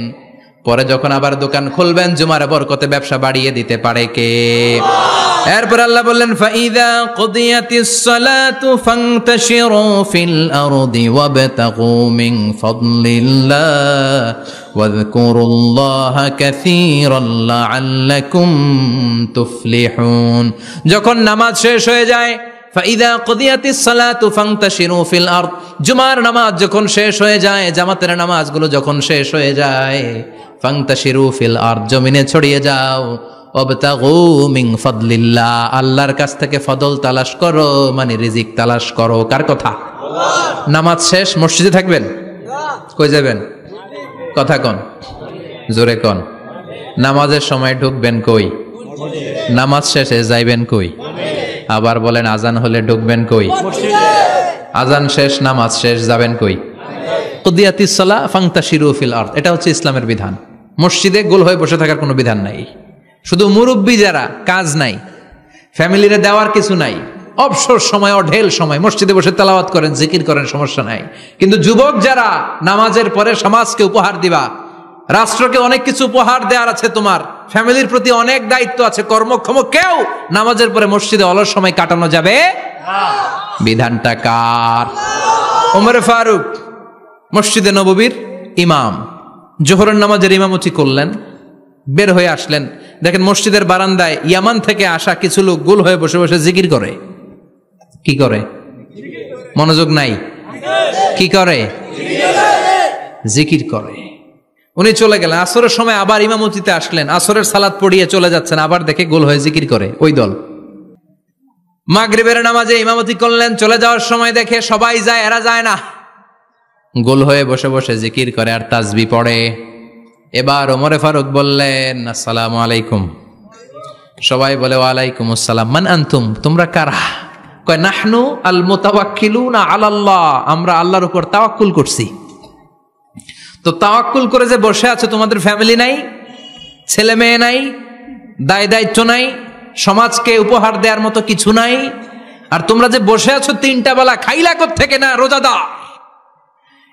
পরে যখন আবার দোকান খুলবেন, জুমার বরকতে ব্যবসা বাড়িয়ে দিতে পারে কে? এরপর আল্লাহ বললেন, ফাইদা কুদিয়াতিস সালাতু ফান্তাশিরু ফিল আরদি ওয়াবতাগু মিন ফাদলিল্লাহ ওয়াযকুরুল্লাহা কাসীরান লাআল্লাকুম তুফলিহুন। যখন নামাজ শেষ হয়ে যায়, ফাইদা কুদিয়াতিস সালাতু ফান্তাশিরু ফিল আরদ, জুমার নামাজ যখন শেষ হয়ে যায়, জামাতের নামাজগুলো যখন শেষ হয়ে যায়, ফান্তাশিরু ফিল আরদ, জমিনে ছড়িয়ে যাও, ওয়াবতাগু মিন ফাদলিল্লাহ, আল্লাহর কাছ থেকে ফদল তালাশ করো, মানে রিজিক তালাশ করো। কার কথা? আল্লাহ। নামাজ শেষ মসজিদে থাকবেন? কই যাবেন? কথা কন, জোরে কন। নামাজের সময় ঢুকবেন কই? নামাজ শেষে যাইবেন কই? আবার বলেন, আজান হলে ঢুকবেন কই? আজান শেষ, নামাজ শেষ, যাবেন কই? কুদিয়াতিস সালাহ ফান্তাশিরু ফিল আরদ, এটা হচ্ছে ইসলামের বিধান। মসজিদে গোল হয়ে বসে থাকার কোনো বিধান নাই। শুধু মুরব্বী যারা, কাজ নাই, ফ্যামিলিরে দেওয়ার কিছু নাই, অবসর সময়, অঢেল সময় মসজিদে বসে তেলাওয়াত করেন, জিকির করেন, সমস্যা নাই। কিন্তু যুবক যারা, নামাজের পরে সমাজকে উপহার দিবা, রাষ্ট্রকে অনেক কিছু উপহার দেওয়ার আছে, তোমার ফ্যামিলির প্রতি অনেক দায়িত্ব আছে, কর্মক্ষম কেউ নামাজের পরে মসজিদে অলস সময় কাটানো যাবে না। বিধানটা কার? ওমর ফারুক মসজিদে নববীর ইমাম, জোহরের নামাজের ইমামতি করলেন, বের হয়ে আসলেন, দেখেন মসজিদের বারান্দায় ইয়ামান থেকে আসা কিছু লোক গোল হয়ে বসে বসে জিকির করে। কি করে? মনোযোগ নাই। কি করে? জিকির করে। উনি চলে গেলেন, আসরের সময় আবার ইমামতিতে আসলেন, আসরের সালাত পড়িয়ে চলে যাচ্ছেন, আবার দেখে গোল হয়ে জিকির করে ওই দল। মাগরিবের নামাজে ইমামতি করলেন, চলে যাওয়ার সময় দেখে সবাই যায়, এরা যায় না, গোল হয়ে বসে বসে জিকির করে আর তাসবিহ পড়ে। এবার ওমরে ফারুক বললেন, আসসালামু আলাইকুম। সবাই বলে, ওয়ালাইকুম আসসালাম। মান আনতুম, তোমরা কারা? কয়, নাহনু আল মুতাওয়াক্কিলুনা আলাল্লাহ, আমরা আল্লাহর উপর তাওয়াক্কুল করছি। তো তাওয়াক্কুল করে যে বসে আছো, তোমাদের ফ্যামিলি নাই, ছেলে মেয়ে নাই, দায় দায়িত্ব নাই, সমাজকে উপহার দেওয়ার মতো কিছু নাই, আর তোমরা যে বসে আছো 3টা বেলা, খাইলা কোত্থেকে? না রোজাদার।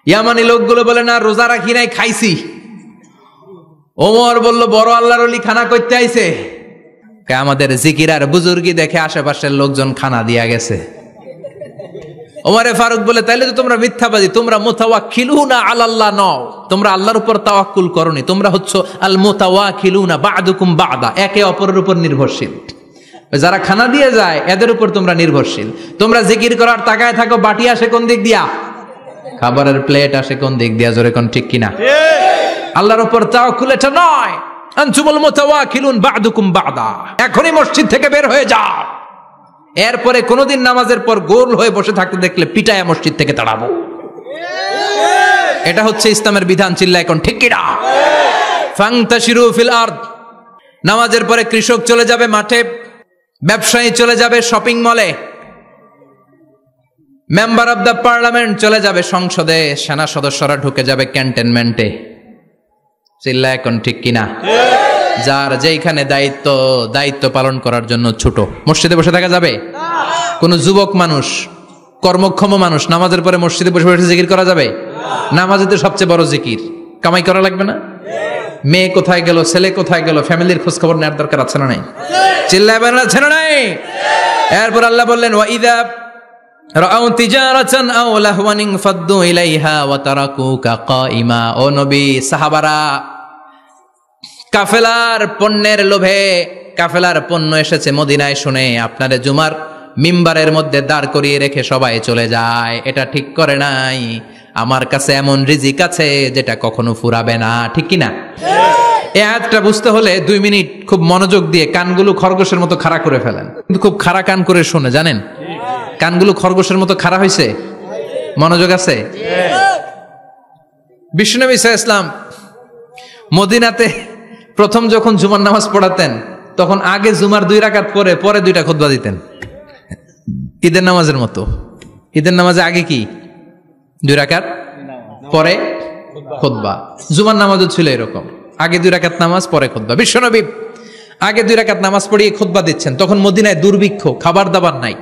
ইয়ামানি লোকগুলো বলে, না রোজা রাখি নাই, খাইছি। ওমর বলল, বড় আল্লাহর ওলি খানা করতে আইছে। আমাদের জিকির আর বুজুর্গি দেখে আশেপাশের লোকজন খানা দিয়া গেছে। ওমরে ফারুক বলে, তাইলে তো তোমরা মিথ্যাবাদী, তোমরা মুতাওয়াক্কিলুনা আলাল্লাহ নও, তোমরা আল্লাহর উপর তাওয়াক্কুল করনি, তোমরা হচ্ছে আল মুতাওয়াক্কিলুনা বা'দুকুম বা'দা, একে অপরের উপর নির্ভরশীল। যারা খানা দিয়ে যায় এদের উপর তোমরা নির্ভরশীল। তোমরা জিকির করার তাকায় থাকো, বাটি আসে কোন দিক দিয়া? খাবারের প্লেট আসে কোন দিক দিয়া? জোরে কোন, ঠিক কিনা? আল্লাহর উপর তাওয়াক্কুল এটা নয়। আনতুমুল মুতাওয়াক্কিলুন বা'দুকুম বা'দা, এখনই মসজিদ থেকে বের হয়ে যাও। এরপরে কোনদিন নামাজের পর গোল হয়ে বসে থাকতে দেখলে পিটায়া মসজিদ থেকে তাড়াবো। এটা হচ্ছে ইসলামের বিধান। চিল্লা এখন, ঠিক কিনা? ফান্তাশিরু ফিল আরদ, নামাজের পরে কৃষক চলে যাবে মাঠে, ব্যবসায়ী চলে যাবে শপিং মলে, মেম্বার অব দ্য পার্লামেন্ট চলে যাবে সংসদে, সেনা সদস্যরা ঢুকে যাবে ক্যান্টনমেন্টে। চিল্লা এখন ঠিক কিনা? যার যেইখানে দায়িত্ব পালন করার জন্য ছোট, মসজিদে বসে থাকা যাবে? কোন যুবক মানুষ, কর্মক্ষম মানুষ নামাজের পরে মসজিদে বসে বসে জিকির করা যাবে? নামাজে তো সবচেয়ে বড় জিকির, কামাই করা লাগবে না? মেয়ে কোথায় গেল, ছেলে কোথায় গেল, ফ্যামিলির খোঁজ খবর নেওয়ার দরকার আছে না নাই? চিল্লায় বলেন আছে না নাই? এরপর আল্লাহ বললেন ওয়াইদা রাআউ তিজারাতান আও লাহওয়ান ফাদ্দু ইলাইহা ওয়া তারাকুকা কাইমা। ও নবী, সাহাবারা কাফেলার পণ্যের লোভে, কাফেলার পণ্য এসেছে মদিনায় শুনে আপনারে জুমার মিম্বারের মধ্যে দাঁড় করিয়ে রেখে সবাই চলে যায়। এটা ঠিক করে নাই। আমার কাছে এমন রিজিক আছে যেটা কখনো ফুরাবে না, ঠিক কিনা? এই আয়াতটা বুঝতে হলে 2 মিনিট খুব মনোযোগ দিয়ে কানগুলো খরগোশের মতো খাড়া করে ফেলেন, কিন্তু খুব খাড়া কান করে শুনে, জানেন কানগুলো খরগোশের মতো খাড়া হয়েছে? মনোযোগ আছে? বিশ্বনবী সাল্লাল্লাহু আলাইহি ওয়াসাল্লাম মদিনাতে প্রথম যখন জুমার নামাজ পড়াতেন, তখন আগে জুমার 2 রাকাত পরে 2টা খুতবা দিতেন, ঈদের নামাজের মতো। ঈদের নামাজে আগে কি 2 রাকাত, পরে খুতবা। জুমার নামাজও ছিল এরকম, আগে 2 রাকাত নামাজ, পরে খুতবা। বিশ্বনবী আগে 2 রাকাত নামাজ পড়িয়ে খুতবা দিচ্ছেন, তখন মদিনায় দুর্ভিক্ষ, খাবার দাবার নাই।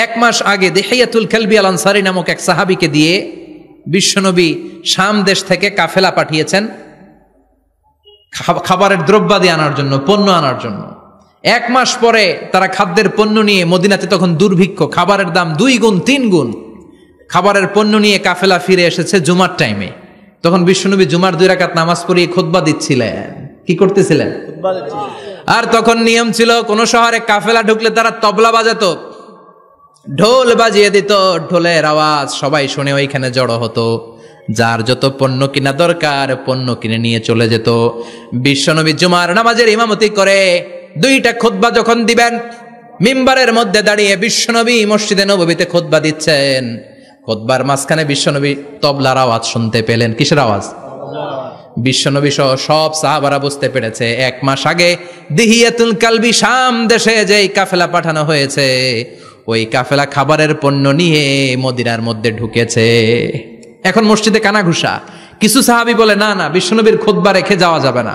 1 মাস আগে দিহিয়াতুল কালবি আল আনসারী নামক এক সাহাবীকে দিয়ে বিশ্বনবী শাম দেশ থেকে কাফেলা পাঠিয়েছেন খাবারের দ্রব্যাদি আনার জন্য, পণ্য আনার জন্য। 1 মাস পরে তারা খাদ্যের পণ্য নিয়ে, মদিনাতে তখন দুর্ভিক্ষ, খাবারের দাম 2 গুণ 3 গুণ, খাবারের পণ্য নিয়ে কাফেলা ফিরে এসেছে জুমার টাইমে। তখন বিশ্বনবী জুমার 2 রাকাত নামাজ পড়িয়ে খুতবা দিচ্ছিলেন। কি করতেছিলেন? আর তখন নিয়ম ছিল, কোন শহরে কাফেলা ঢুকলে তারা তবলা বাজাতো, ঢোল বাজিয়ে দিত, ঢোলের আওয়াজ সবাই শুনে ওইখানে জড়ো হতো। যার যত পণ্য কিনা দরকার পণ্য কিনে নিয়ে চলে যেত। বিশ্বনবী জুমার নামাজের ইমামতি করে 2টা খুতবা যখন দিবেন, মিম্বারের মধ্যে দাঁড়িয়ে বিশ্বনবী মসজিদে নববীতে খুতবা দিচ্ছেন। খুতবার মাঝখানে বিশ্বনবী তবলার আওয়াজ শুনতে পেলেন। কিসের আওয়াজ? বিশ্বনবী সহ সব সাহাবারা বুঝতে পেরেছে 1 মাস আগে দিহিয়াতুল কালবি শাম দেশে যেই কাফেলা পাঠানো হয়েছে, ওই কাফেলা খাবারের পণ্য নিয়ে মদিনার মধ্যে ঢুকেছে। এখন মসজিদে কানাঘুষা। কিছু সাহাবী বলে না না, বিশ্বনবীর খুতবা রেখে যাওয়া যাবে না।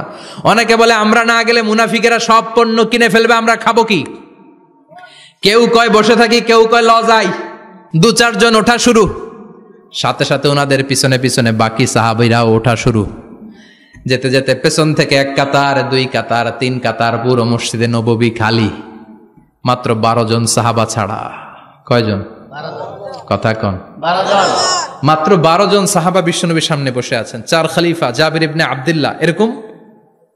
অনেকে বলে আমরা না গেলে মুনাফিকেরা সব পণ্য কিনে ফেলবে, আমরা খাবো কি? কেউ কয় বসে থাকি, কেউ কয় ল যাই। 2-4 জন ওঠা শুরু, সাথে সাথে ওনাদের পিছনে পিছনে বাকি সাহাবীরাও ওঠা শুরু। যেতে যেতে পেছন থেকে 1 কাতার, 2 কাতার, 3 কাতার, পুরো মসজিদে নববী খালি, মাত্র 12 জন সাহাবা ছাড়া। কয়জন? 12 জন। কথা কন। 12 জন। মাত্র 12 জন সাহাবা বিশ্বনবীর সামনে বসে আছেন। 4 খলিফা, জাবির ইবনে আব্দুল্লাহ, এরকম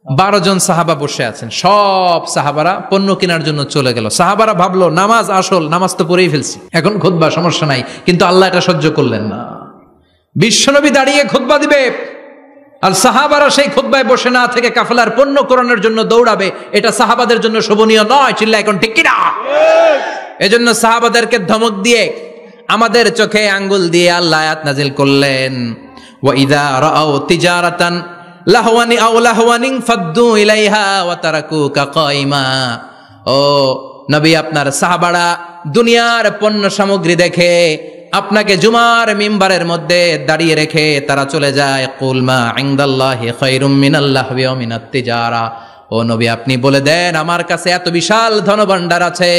12 জন সাহাবা বসে আছেন। সব সাহাবারা পণ্য কেনার জন্য চলে গেল। সাহাবারা ভাবলো নামাজ আসল, নামাজ তো পড়েই ফেলছি, এখন খুতবা সমস্যা নাই। কিন্তু আল্লাহ এটা সহ্য করলেন না। বিশ্বনবী দাঁড়িয়ে খুতবা দিবে, আর সাহাবারা সেই খুতবায় বসে না থেকে কাফেলার পণ্য কোরআনের জন্য দৌড়াবে। এটা সাহাবাদের জন্য শোভনীয় নয়। চিল্লা এখন ঠিক কিনা? এজন্য সাহাবাদেরকে ধমক দিয়ে, আমাদের চোখে আঙ্গুল দিয়ে আল্লাহ আয়াত নাজিল করলেন, ওয়া ইযা রাআউ তিজারাতান লাহওয়ানি আও লাহওয়ানিন ফাদ্দু ইলাইহা ওয়া তারাকুকা কাইমা। ও নবী, আপনার সাহাবারা দুনিয়ার পণ্য সামগ্রী দেখে আপনাকে জুমার মিম্বারের মধ্যে দাঁড়িয়ে রেখে তারা চলে যায়। কুল মা ইনদাল্লাহি খায়রুম মিনাল লাহওয়ি ওয়া মিনাত তিজারা। ও নবী, আপনি বলে দেন আমার কাছে এত বিশাল ধনভাণ্ডার আছে,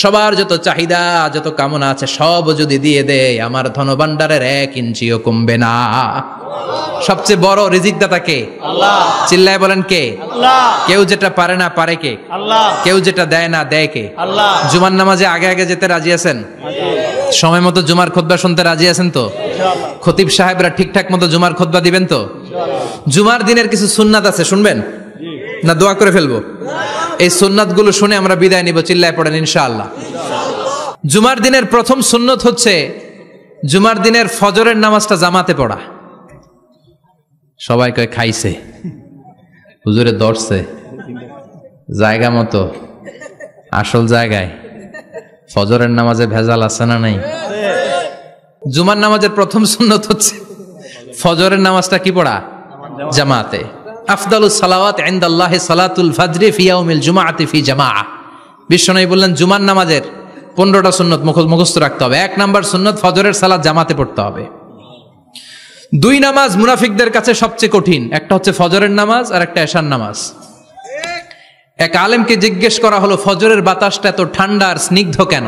সবার যত চাহিদা যত কামনা আছে সব যদি দিয়ে দেয়, আমার ধনভাণ্ডারের 1 ইঞ্চিও কমবে না। সবচেয়ে বড় রিজিকদাতা কে? আল্লাহ। চিল্লায় বলেন কে? আল্লাহ। কেউ যেটা পারে না পারে কে? আল্লাহ। কেউ যেটা দেয় না দেয় কে? আল্লাহ। জুমার নামাজে আগে আগে যেতে রাজি আছেন? সময় মতো জুমার খুতবা শুনতে রাজি আছেন তো? ইনশাআল্লাহ। খতিব সাহেবরা ঠিকঠাক মতো জুমার খুতবা দিবেন তো? ইনশাআল্লাহ। জুমার দিনের কিছু সুন্নাত আছে, শুনবেন না দোয়া করে ফেলবো? এই সুন্নাত গুলো শুনে আমরা বিদায় নিব। চিল্লায় পড়েন ইনশাআল্লাহ। জুমার দিনের প্রথম সুন্নত হচ্ছে জুমার দিনের ফজরের নামাজটা জামাতে পড়া। সবাই কয় খাইছে, হুজুরে দর্শে জায়গা মতো, আসল জায়গায়। ফজরের নামাজে ভেজাল আছে না নাই? জুমার নামাজের প্রথম সুন্নত হচ্ছে ফজরের নামাজটা কি পড়া? জামাতে। আফদালুস সালাওয়াত ইনদাল্লাহি সালাতুল ফজরি ফি ইয়াউমিল জুমআতি ফি জামাআহ। বিশ্বনবী বললেন জুমার নামাজের 15টা সুন্নত মুখস্থ রাখতে হবে। 1 নাম্বার সুন্নত ফজরের সালাত জামাতে পড়তে হবে। 2 নামাজ মুনাফিকদের কাছে সবচেয়ে কঠিন, একটা হচ্ছে ফজরের নামাজ আর একটা এশার নামাজ। এক আলেমকে জিজ্ঞেস করা হলো ফজরের বাতাসটা এত ঠান্ডা আর স্নিগ্ধ কেন?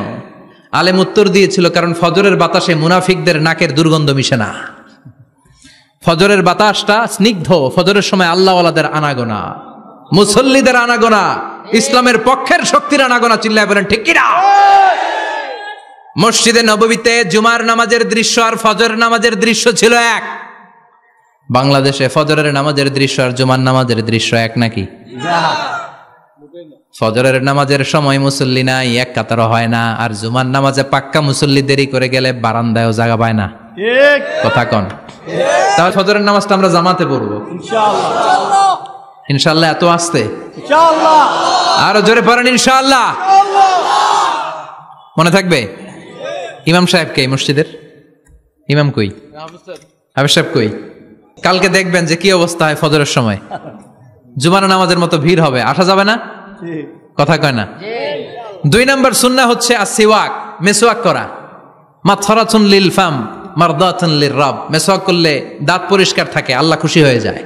আলেম উত্তর দিয়েছিল কারণ ফজরের বাতাসে মুনাফিকদের নাকের দুর্গন্ধ মিশে না। ফজরের বাতাসটা স্নিগ্ধ, ফজরের সময় আল্লাহওয়ালাদের আনাগোনা, মুসল্লিদের আনাগোনা, ইসলামের পক্ষের শক্তির আনাগোনা। চিল্লায় বলেন ঠিক কিনা? মসজিদে নববীতে জুমার নামাজের দৃশ্য আর ফজরের নামাজের দৃশ্য ছিল এক। বাংলাদেশে ফজরের নামাজের দৃশ্য আর জুমার নামাজের দৃশ্য এক নাকি? ফজরের নামাজের সময় মুসল্লি নাই, এক কাতারও হয় না, আর জুমার নামাজে পাক্কা মুসল্লি দেরি করে গেলে বারান্দায়ও জায়গা পায় না। কথা কন। তাহলে ফজরের নামাজটা আমরা জামাতে পড়বো ইনশাআল্লাহ। ইনশাআল্লাহ এত আসতে ইনশাআল্লাহ, আরো জোরে পড়েন ইনশাআল্লাহ। মনে থাকবে? ইমাম সাহেব কে মসজিদের? ইমাম কই? হাফেজ সাহেব কই? কালকে দেখবেন যে কি অবস্থা হয় ফজরের সময়। জুমার নামাজের মতো ভিড় হবে, আসা যাবে না। কথা কয় না। 2 নাম্বার সুন্নাহ হচ্ছে আসিওয়াক, মেসওয়াক করা। মাতফারাতুন লিল ফাম মারদাতুন লিররাব। মেসওয়াক করলে দাঁত পরিষ্কার থাকে, আল্লাহ খুশি হয়ে যায়।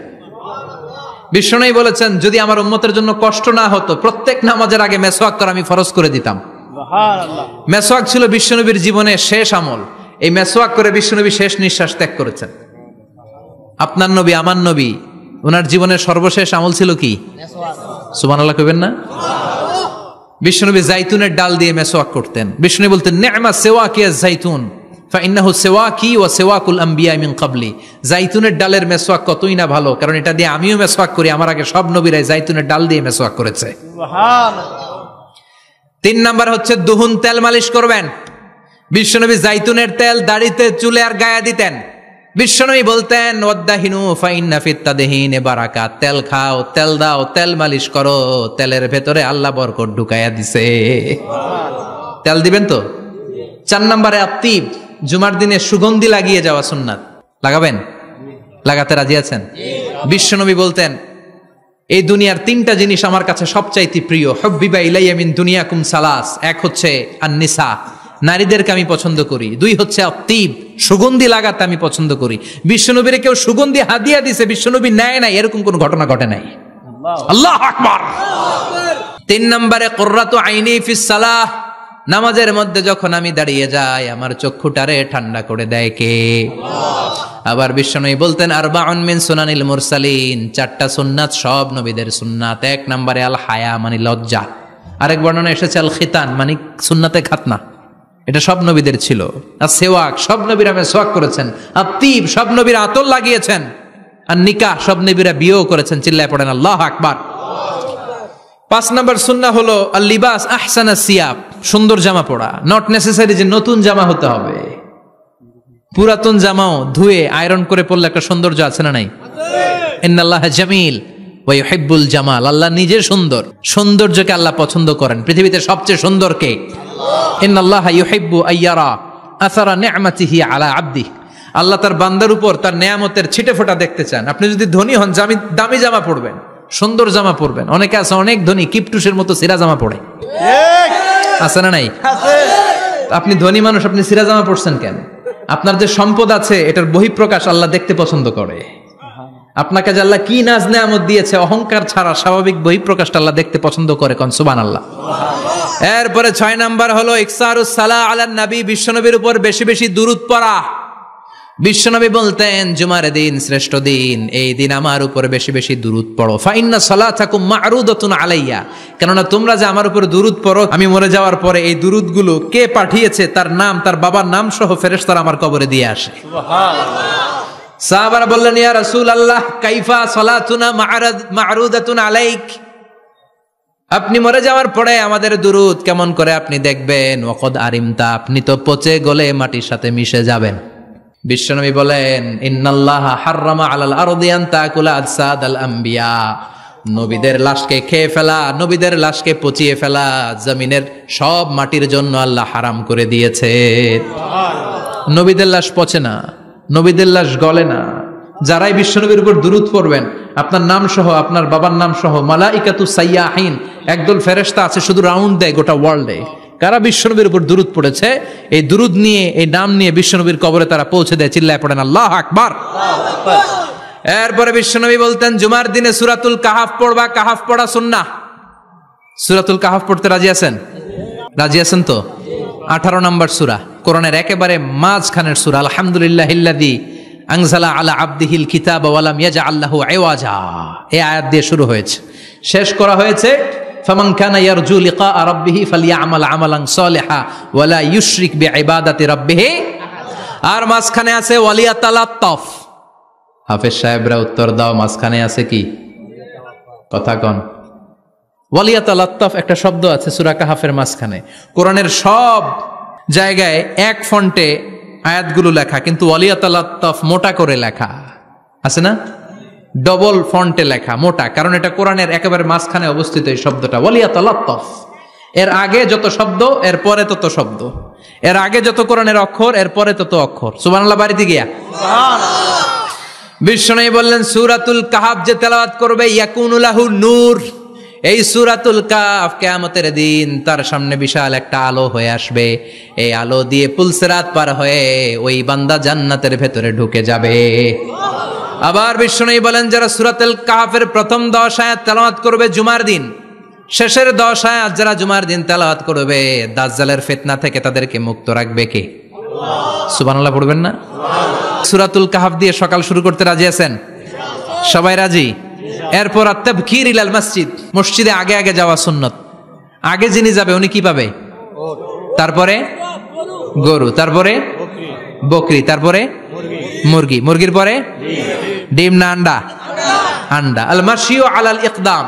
বিশ্বনবী বলেছেন যদি আমার উম্মতের জন্য কষ্ট না হতো প্রত্যেক নামাজের আগে মেসওয়াক করা আমি ফরজ করে দিতাম। সুবহানাল্লাহ। মেসওয়াক ছিল বিশ্বনবীর জীবনের শেষ আমল। এই মেসওয়াক করে বিশ্বনবী শেষ নিঃশ্বাস ত্যাগ করেছেন। আপনার নবী, আমার নবী, ওনার জীবনের সর্বশেষ আমল ছিল কি? মেসওয়াক। সুবহানাল্লাহ কইবেন না? বিশ্বনবী জাইতুনের ডাল দিয়ে মেসওয়াক করতেন। বিশ্বনবী বলতেন নি'মা সিওয়াকিয়া জাইতুন ফাইন্নাহু সিওয়াকি ওয়া সিওয়াকুল আমবিয়া মিন ক্বাবলি। জাইতুনের ডালের মেসওয়াক কতই না ভালো, কারণ এটা দিয়ে আমিও মেসওয়াক করি, আমার আগে সব নবীরাই জাইতুনের ডাল দিয়ে মেসওয়াক করেছে। সুবহানাল্লাহ। 3 নাম্বার হচ্ছে দুহুন, তেল মালিশ করবেন। বিশ্বনবী জাইতুনের তেল দাড়িতে, চুলে আর গায়ে দিতেন। বিশ্বনবী বলতেন ওয়াদ্দাহিনু ফাইন্না ফিত তাদহিনে বারাকাত। তেল খাও, তেল দাও, তেল মালিশ করো, তেলের ভেতরে আল্লাহ বরকত ঢুকাইয়া দিছে। তেল দিবেন তো? 4 নম্বরে আত্তিব, জুমার দিনে সুগন্ধি লাগিয়ে যাওয়া সুন্নাত। লাগাবেন? লাগাতে রাজি আছেন? বিশ্বনবী বলতেন এই দুনিয়ার 3টা জিনিস আমার কাছে সবচাইতে প্রিয়। হুব্বিবা ইলাইয়া মিন দুনিয়াকুম সালাস। 1 হচ্ছে আন-নিসা, নারীদেরকে আমি পছন্দ করি। 2 হচ্ছে আত্তিব, সুগন্ধি লাগাতে আমি পছন্দ করি। বিশ্বনবীরে কেউ সুগন্ধি হাদিয়া দিছে, বিশ্বনবী নেয় নাই, এরকম কোন ঘটনা ঘটে নাই। আল্লাহু আকবার। 3 নম্বরে কুররাতু আইনি ফিস সালাহ। নামাজের মধ্যে যখন আমি দাঁড়িয়ে যাই আমার চক্ষুটারে ঠান্ডা করে দেয় কে? আবার বিশ্বনবী বলতেন আরবাউন মিন সুনানিল মুরসালিন। 4টা সুন্নাত সব নবীদের সুন্নাত। 1 নম্বরে আল হায়া মানে লজ্জা। আরেক বর্ণনা এসেছে আল খিতান মানে সুন্নাতে খাতনা, এটা সব নবীদের ছিল। আর সেওয়াক, সব নবীরা মেসওয়াক করেছেন। আত্তিব, সব নবীরা আতর লাগিয়েছেন। আর নিকাহ, সব নবীরা বিয়েও করেছেন। চিল্লায় পড়েন আল্লাহু আকবার। 5 নম্বর সুন্নাহ হলো আল লিবাস আহসানাস সিয়াব, সুন্দর জামা পরা। নট নেসেসারি যে নতুন জামা হতে হবে, পুরাতন জামাও ধুয়ে আয়রন করে পরলে একটা সৌন্দর্য আছে না নাই? ইন্নাল্লাহা জামিল ওয়া ইউহিব্বুল জামাল। আল্লাহ নিজে সুন্দর, সৌন্দর্যকে আল্লাহ পছন্দ করেন। পৃথিবীতে সবচেয়ে সুন্দর কে? ইন্নাল্লাহা ইউহিব্বু আইয়ারা আসারা নি'মাতিহি আলা আবদি। আল্লাহ তার বান্দার উপর তার নেয়ামতের ছিটেফোঁটা দেখতে চান। আপনি যদি ধনী হন দামি জামা পরবেন, সুন্দর জামা পরবেন। অনেকে আছে অনেক ধনী কিপটুসের মতো সিরা জামা পরে, আছে না নাই? আপনি ধনী মানুষ, আপনি সিরা জামা পরছেন কেন? আপনার যে সম্পদ আছে এটার বহিঃপ্রকাশ আল্লাহ দেখতে পছন্দ করে। আপনাকে যে আল্লাহ কি নাজ নেয়ামত দিয়েছে, অহংকার ছাড়া স্বাভাবিক বহিঃপ্রকাশটা আল্লাহ দেখতে পছন্দ করে। কোন সুবহানাল্লাহ। এরপরে 6 নাম্বার হলো ইকসারুস সালাহ আলান নবী, বিশ্বনবীর উপর বেশি বেশি দুরূদ পড়া। বিশ্বনবী বলতেন জুমার দিন শ্রেষ্ঠ দিন, এই দিন আমার উপর বেশি বেশি দুরূদ পড়ো। ফাইন্না সালাতাকুম মা'রুদাতুন আলাইয়া। কেননা তোমরা যে আমার উপর দুরূদ পড়ো, আমি মরে যাওয়ার পরে এই দুরূদগুলো কে পাঠিয়েছে তার নাম, তার বাবার নাম সহ ফেরেশতারা আমার কবরে দিয়ে আসে। সুবহানাল্লাহ। সাহাবারা বললেন ইয়া রাসূলুল্লাহ কাইফা সালাতুনা মা'রুদাতুন আলাইক। আপনি মরে যাওয়ার পরে আমাদের দুরূদ কেমন করে আপনি দেখবেন? ওয়াকাদ আরিমতা, আপনি তো পচে গলে মাটির সাথে মিশে যাবেন। বিশ্বনবী বলেন ইন্নাল্লাহা হাররামা আলাল আরদি আন তাকুলা আজসাদাল আম্বিয়া। নবীদের লাশকে খেয়ে ফেলা, নবীদের লাশকে পচিয়ে ফেলা জমিনের সব মাটির জন্য আল্লাহ হারাম করে দিয়েছে। নবীদের লাশ পচে না, নবীদের লাশ গলে না। যারাই বিশ্বনবীর উপর দুরূদ পড়বেন আপনার নাম সহ, আপনার বাবার নাম সহ, মালাইকাতু সাইয়াহিন একদল ফেরেশতা আছে শুধু রাউন্ড দেয় গোটা ওয়ার্ল্ডে। কারা বিশ্বনবীর উপর দুরূদ পড়েছে, এই দুরূদ নিয়ে, এই নাম নিয়ে বিশ্বনবীর কবরে তারা পৌঁছে দেয়। চিল্লায় পড়েন আল্লাহু আকবার। এরপরে বিশ্বনবী বলতেন জুমার দিনে সূরাতুল কাহাফ পড়বা, কাহাফ পড়া সুন্নাহ। সূরাতুল কাহাফ পড়তে রাজি আছেন? রাজি আছেন তো? 18 নম্বর সূরা, কোরআনের একেবারে মাঝখানের সূরা। আলহামদুলিল্লাহিল্লাযী আনজালা আলা আবদিহিল কিতাবা ওয়া লাম ইয়াজআল লাহু ইওয়াজা, এই আয়াত দিয়ে শুরু হয়েছে, শেষ করা হয়েছে ফামান কানা ইয়ারজু লিকা রাব্বিহি ফালইয়ামাল আমালান সালিহা ওয়া লা ইউশরিক বিইবাদাতি রাব্বিহি। আর মাঝখানে আছে ওয়ালিয়াতালাত্তাফ। হাফেজ সাহেবরা উত্তর দাও, মাঝখানে আছে কি? কথা কন। ওয়ালিয়াতালাত্তাফ একটা শব্দ আছে সূরা কাহাফের মাঝখানে। কোরআনের সব জায়গায় এক ফন্টে আয়াতগুলো লেখা, কিন্তু ওয়ালিয়াতালাত্তাফ মোটা করে লেখা আছে না? ডবল ফন্টে লেখা, মোটা, কারণ এটা কোরআনের একেবারে মাঝখানে অবস্থিত এই শব্দটা ওয়ালিয়াতালাত্তাফ। এর আগে যত শব্দ এর পরে তত শব্দ, এর আগে যত কোরআনের অক্ষর এর পরে তত অক্ষর। সুবহানাল্লাহ বাড়িতে গিয়া বিশ্বনবী বললেন সূরাতুল কাহাফ যে তেলাওয়াত করবে ইয়াকুনু লাহু নূর, এই সূরাতুল কাহাফ কিয়ামতের দিন তার সামনে বিশাল একটা আলো হয়ে আসবে। এই আলো দিয়ে পুলসিরাত পার হয়ে ওই বান্দা জান্নাতের ভেতরে ঢুকে যাবে। আবার বিশ্বনবী বলেন যারা সূরাতুল কাহাফের প্রথম 10 আয়াত তেলাওয়াত করবে জুমার দিন, শেষের 10 আয়াত যারা জুমার দিন তেলাওয়াত করবে, দাজ্জালের ফিতনা থেকে তাদেরকে মুক্ত রাখবে কে? সুবহানাল্লাহ পড়বেন না? সূরাতুল কাহাফ দিয়ে সকাল শুরু করতে রাজি আছেন? সবাই রাজি? এরপর আত-তাবকির ইলাল মসজিদ, মসজিদে আগে আগে যাওয়া সুন্নত। আগে যিনি যাবে উনি কি পাবে? তারপরে গরু, তারপরে বকরি, তারপরে মুরগি, মুরগির পরে ডিম না আন্ডা? আন্ডা। আল মাশিউ আলাল ইকদাম,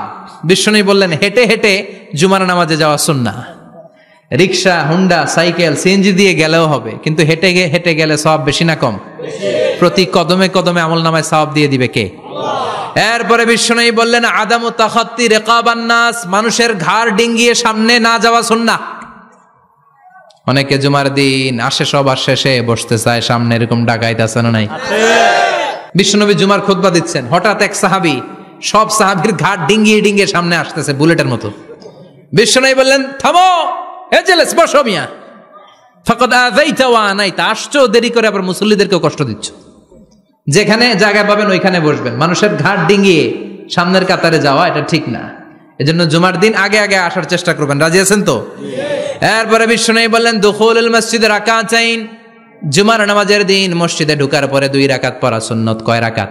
বিশ্বনবী বললেন হেঁটে হেঁটে জুমার নামাজে যাওয়া সুন্নাহ। রিকশা, হুন্ডা, সাইকেল, সিএনজি দিয়ে গেলেও হবে, কিন্তু হেঁটে হেঁটে গেলে সওয়াব বেশি না কম? প্রতি কদমে কদমে আমলনামায় সওয়াব দিয়ে দিবে কে? এরপরে বিশ্বনবী বললেন আদামু তাখাত্তি রিকাবান নাস, মানুষের ঘাড় ডিঙ্গিয়ে সামনে না যাওয়া সুন্নাহ। অনেকে জুমার দিন আসে সবার শেষে বসতে চায় সামনে, এরকম ডাকাইত আছে না নাই? বিশ্বনবী জুমার খুতবা দিচ্ছেন, হঠাৎ এক সাহাবী সব সাহাবীর ঘাড় ডিঙ্গিয়ে ডিঙ্গিয়ে সামনে আসতেছে বুলেটের মতো। বিশ্বনবী বললেন থামো, এজেলেস বসো মিয়া, ফাকাদ আযাইতা ওয়া আনাইতা, আসছো দেরি করে আবার মুসল্লিদেরকেও কষ্ট দিচ্ছ। যেখানে জায়গা পাবেন ওইখানে বসবেন, মানুষের ঘাড় ডিঙ্গিয়ে সামনের কাতারে যাওয়া এটা ঠিক না। এজন্য জুমার দিন আগে আগে আসার চেষ্টা করবেন। রাজি আছেন তো? এরপরে বিশ্বনবী বললেন দুখুলুল মসজিদে রাকাতাইন, জুমার নামাজের দিন মসজিদে ঢোকার পরে 2 রাকাত পড়া সুন্নত। কয় রাকাত?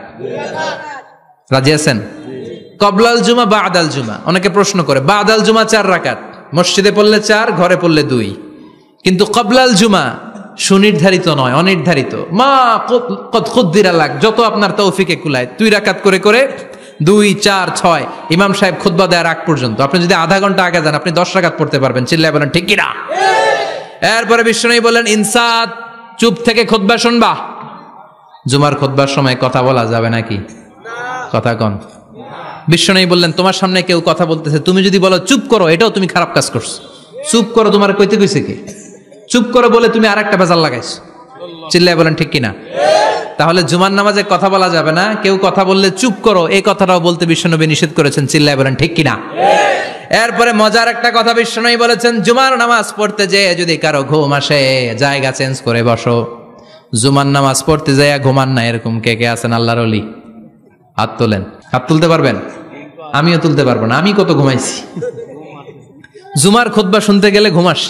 রাজি আছেন? কবলাল জুমা বাদাল জুমা। অনেকে প্রশ্ন করে বাদাল জুমা 4 রাকাত, মসজিদে পড়লে 4, ঘরে পড়লে 2, কিন্তু কবলাল জুমা সুনির্ধারিত নয়, অনির্ধারিত। মা কদ খুদ্দিরা লাক, যত আপনার তৌফিকে কুলায় 2 রাকাত করে করে 2, 4, 6 ইমাম সাহেব খুতবা দেওয়ার আগ পর্যন্ত। আপনি যদি আধা ঘন্টা আগে যান আপনি 10 রাকাত পড়তে পারবেন। চিল্লায় বলেন ঠিক কিনা? এরপরে বিশ্বনবী বলেন ইনসাত, চুপ থেকে খুতবা শুনবা। জুমার খুতবার সময় কথা বলা যাবে নাকি? কথা কন। বিশ্বনবী বললেন তোমার সামনে কেউ কথা বলতেছে, তুমি যদি বলো চুপ করো, এটাও তুমি খারাপ কাজ করছো। চুপ করো তোমার কইতে কইছে কে? চুপ করো বলে তুমি আরেকটা ভেজাল লাগাইছো। চিল্লায় বলেন ঠিক কিনা? তাহলে জুমার নামাজে কথা বলা যাবে না, কেউ কথা বললে চুপ করো এই কথাটাও বলতে বিশ্বনবী নিষেধ করেছেন। চিল্লায় বলেন ঠিক কিনা? এরপরে মজার একটা কথা বিশ্বনবী বলেছেন, জুমার নামাজ পড়তে যেয়ে যদি কারো ঘুম আসে জায়গা চেঞ্জ করে বসো। জুমার নামাজ পড়তে যেয়ে ঘুমান না, এরকম কে কে আছেন আল্লাহর ওলি? হাত তোলেন। হাত তুলতে পারবেন? আমিও তুলতে পারবো না, আমি কত ঘুমাইছি। জুমার খুতবা শুনতে গেলে ঘুমাস,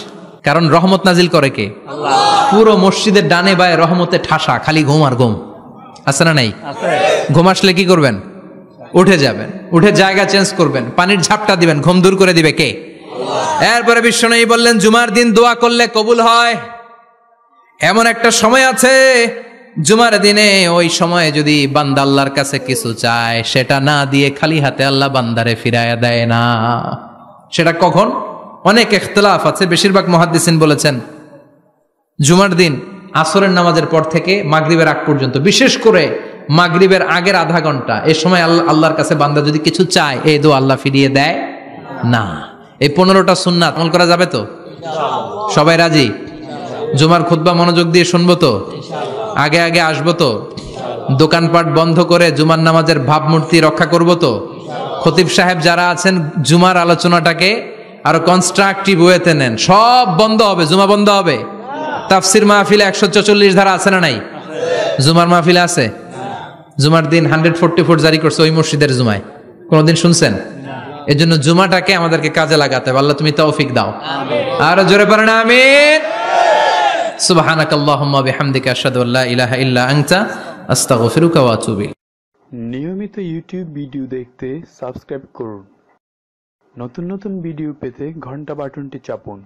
কারণ রহমত নাজিল করে কে? আল্লাহ। পুরো মসজিদের ডানে বায়ে রহমতে ঠাসা, খালি ঘুম আর ঘুম। আছে না নাই? ঘুম আসলে কি করবেন? উঠে যাবেন, উঠে জায়গা চেঞ্জ করবেন, পানির ঝাপটা দিবেন, ঘুম দূর করে দিবে কে? এরপরে বিশ্বনবী বললেন জুমার দিন দোয়া করলে কবুল হয়। এমন একটা সময় আছে জুমার দিনে, ওই সময়ে যদি বান্দা আল্লাহর কাছে কিছু চায় সেটা না দিয়ে খালি হাতে আল্লাহ বান্দারে ফিরাইয়া দেয় না। সেটা কখন? অনেক ইখতিলাফ আছে, বেশিরভাগ মুহাদ্দিসিন বলেছেন জুমার দিন আসরের নামাজের পর থেকে মাগরিবের আগ পর্যন্ত, বিশেষ করে মাগরিবের আগের আধা ঘন্টা, এই সময় আল্লাহর কাছে বান্দা যদি কিছু চায় এই দোয়া আল্লাহ ফিরিয়ে দেয় না। এই 15টা সুন্নাত আমল করা যাবে তো? সবাই রাজি? জুমার খুতবা মনোযোগ দিয়ে শুনবো তো? আগে আগে আসবো তো? দোকানপাট বন্ধ করে জুমার নামাজের ভাবমূর্তি রক্ষা করবো তো? খতিব সাহেব যারা আছেন জুমার আলোচনাটাকে আরো কনস্ট্রাকটিভ ওয়েতে নেন। সব বন্ধ হবে, জুমা বন্ধ হবে। তাফসির মাহফিলে 144 ধারা আছে না নাই? জুমার মাহফিলে আছে? জুমার দিন 144 জারি করছে ওই মসজিদের জুমায়, কোনদিন শুনছেন? এর জন্য জুমাটাকে আমাদেরকে কাজে লাগাতে হবে। আল্লাহ তুমি তৌফিক দাও। আর জোরে পড়েন আমিন। সুবহানাকাল্লাহুম্মা বিহামদিকা আশহাদু আল্লা ইলাহা ইল্লা আনতা আস্তাগফিরুকা ওয়া আতুবু ইলাইক। নিয়মিত ইউটিউব ভিডিও দেখতে সাবস্ক্রাইব করুন। নতুন নতুন ভিডিও পেতে ঘন্টা বাটনটি চাপুন।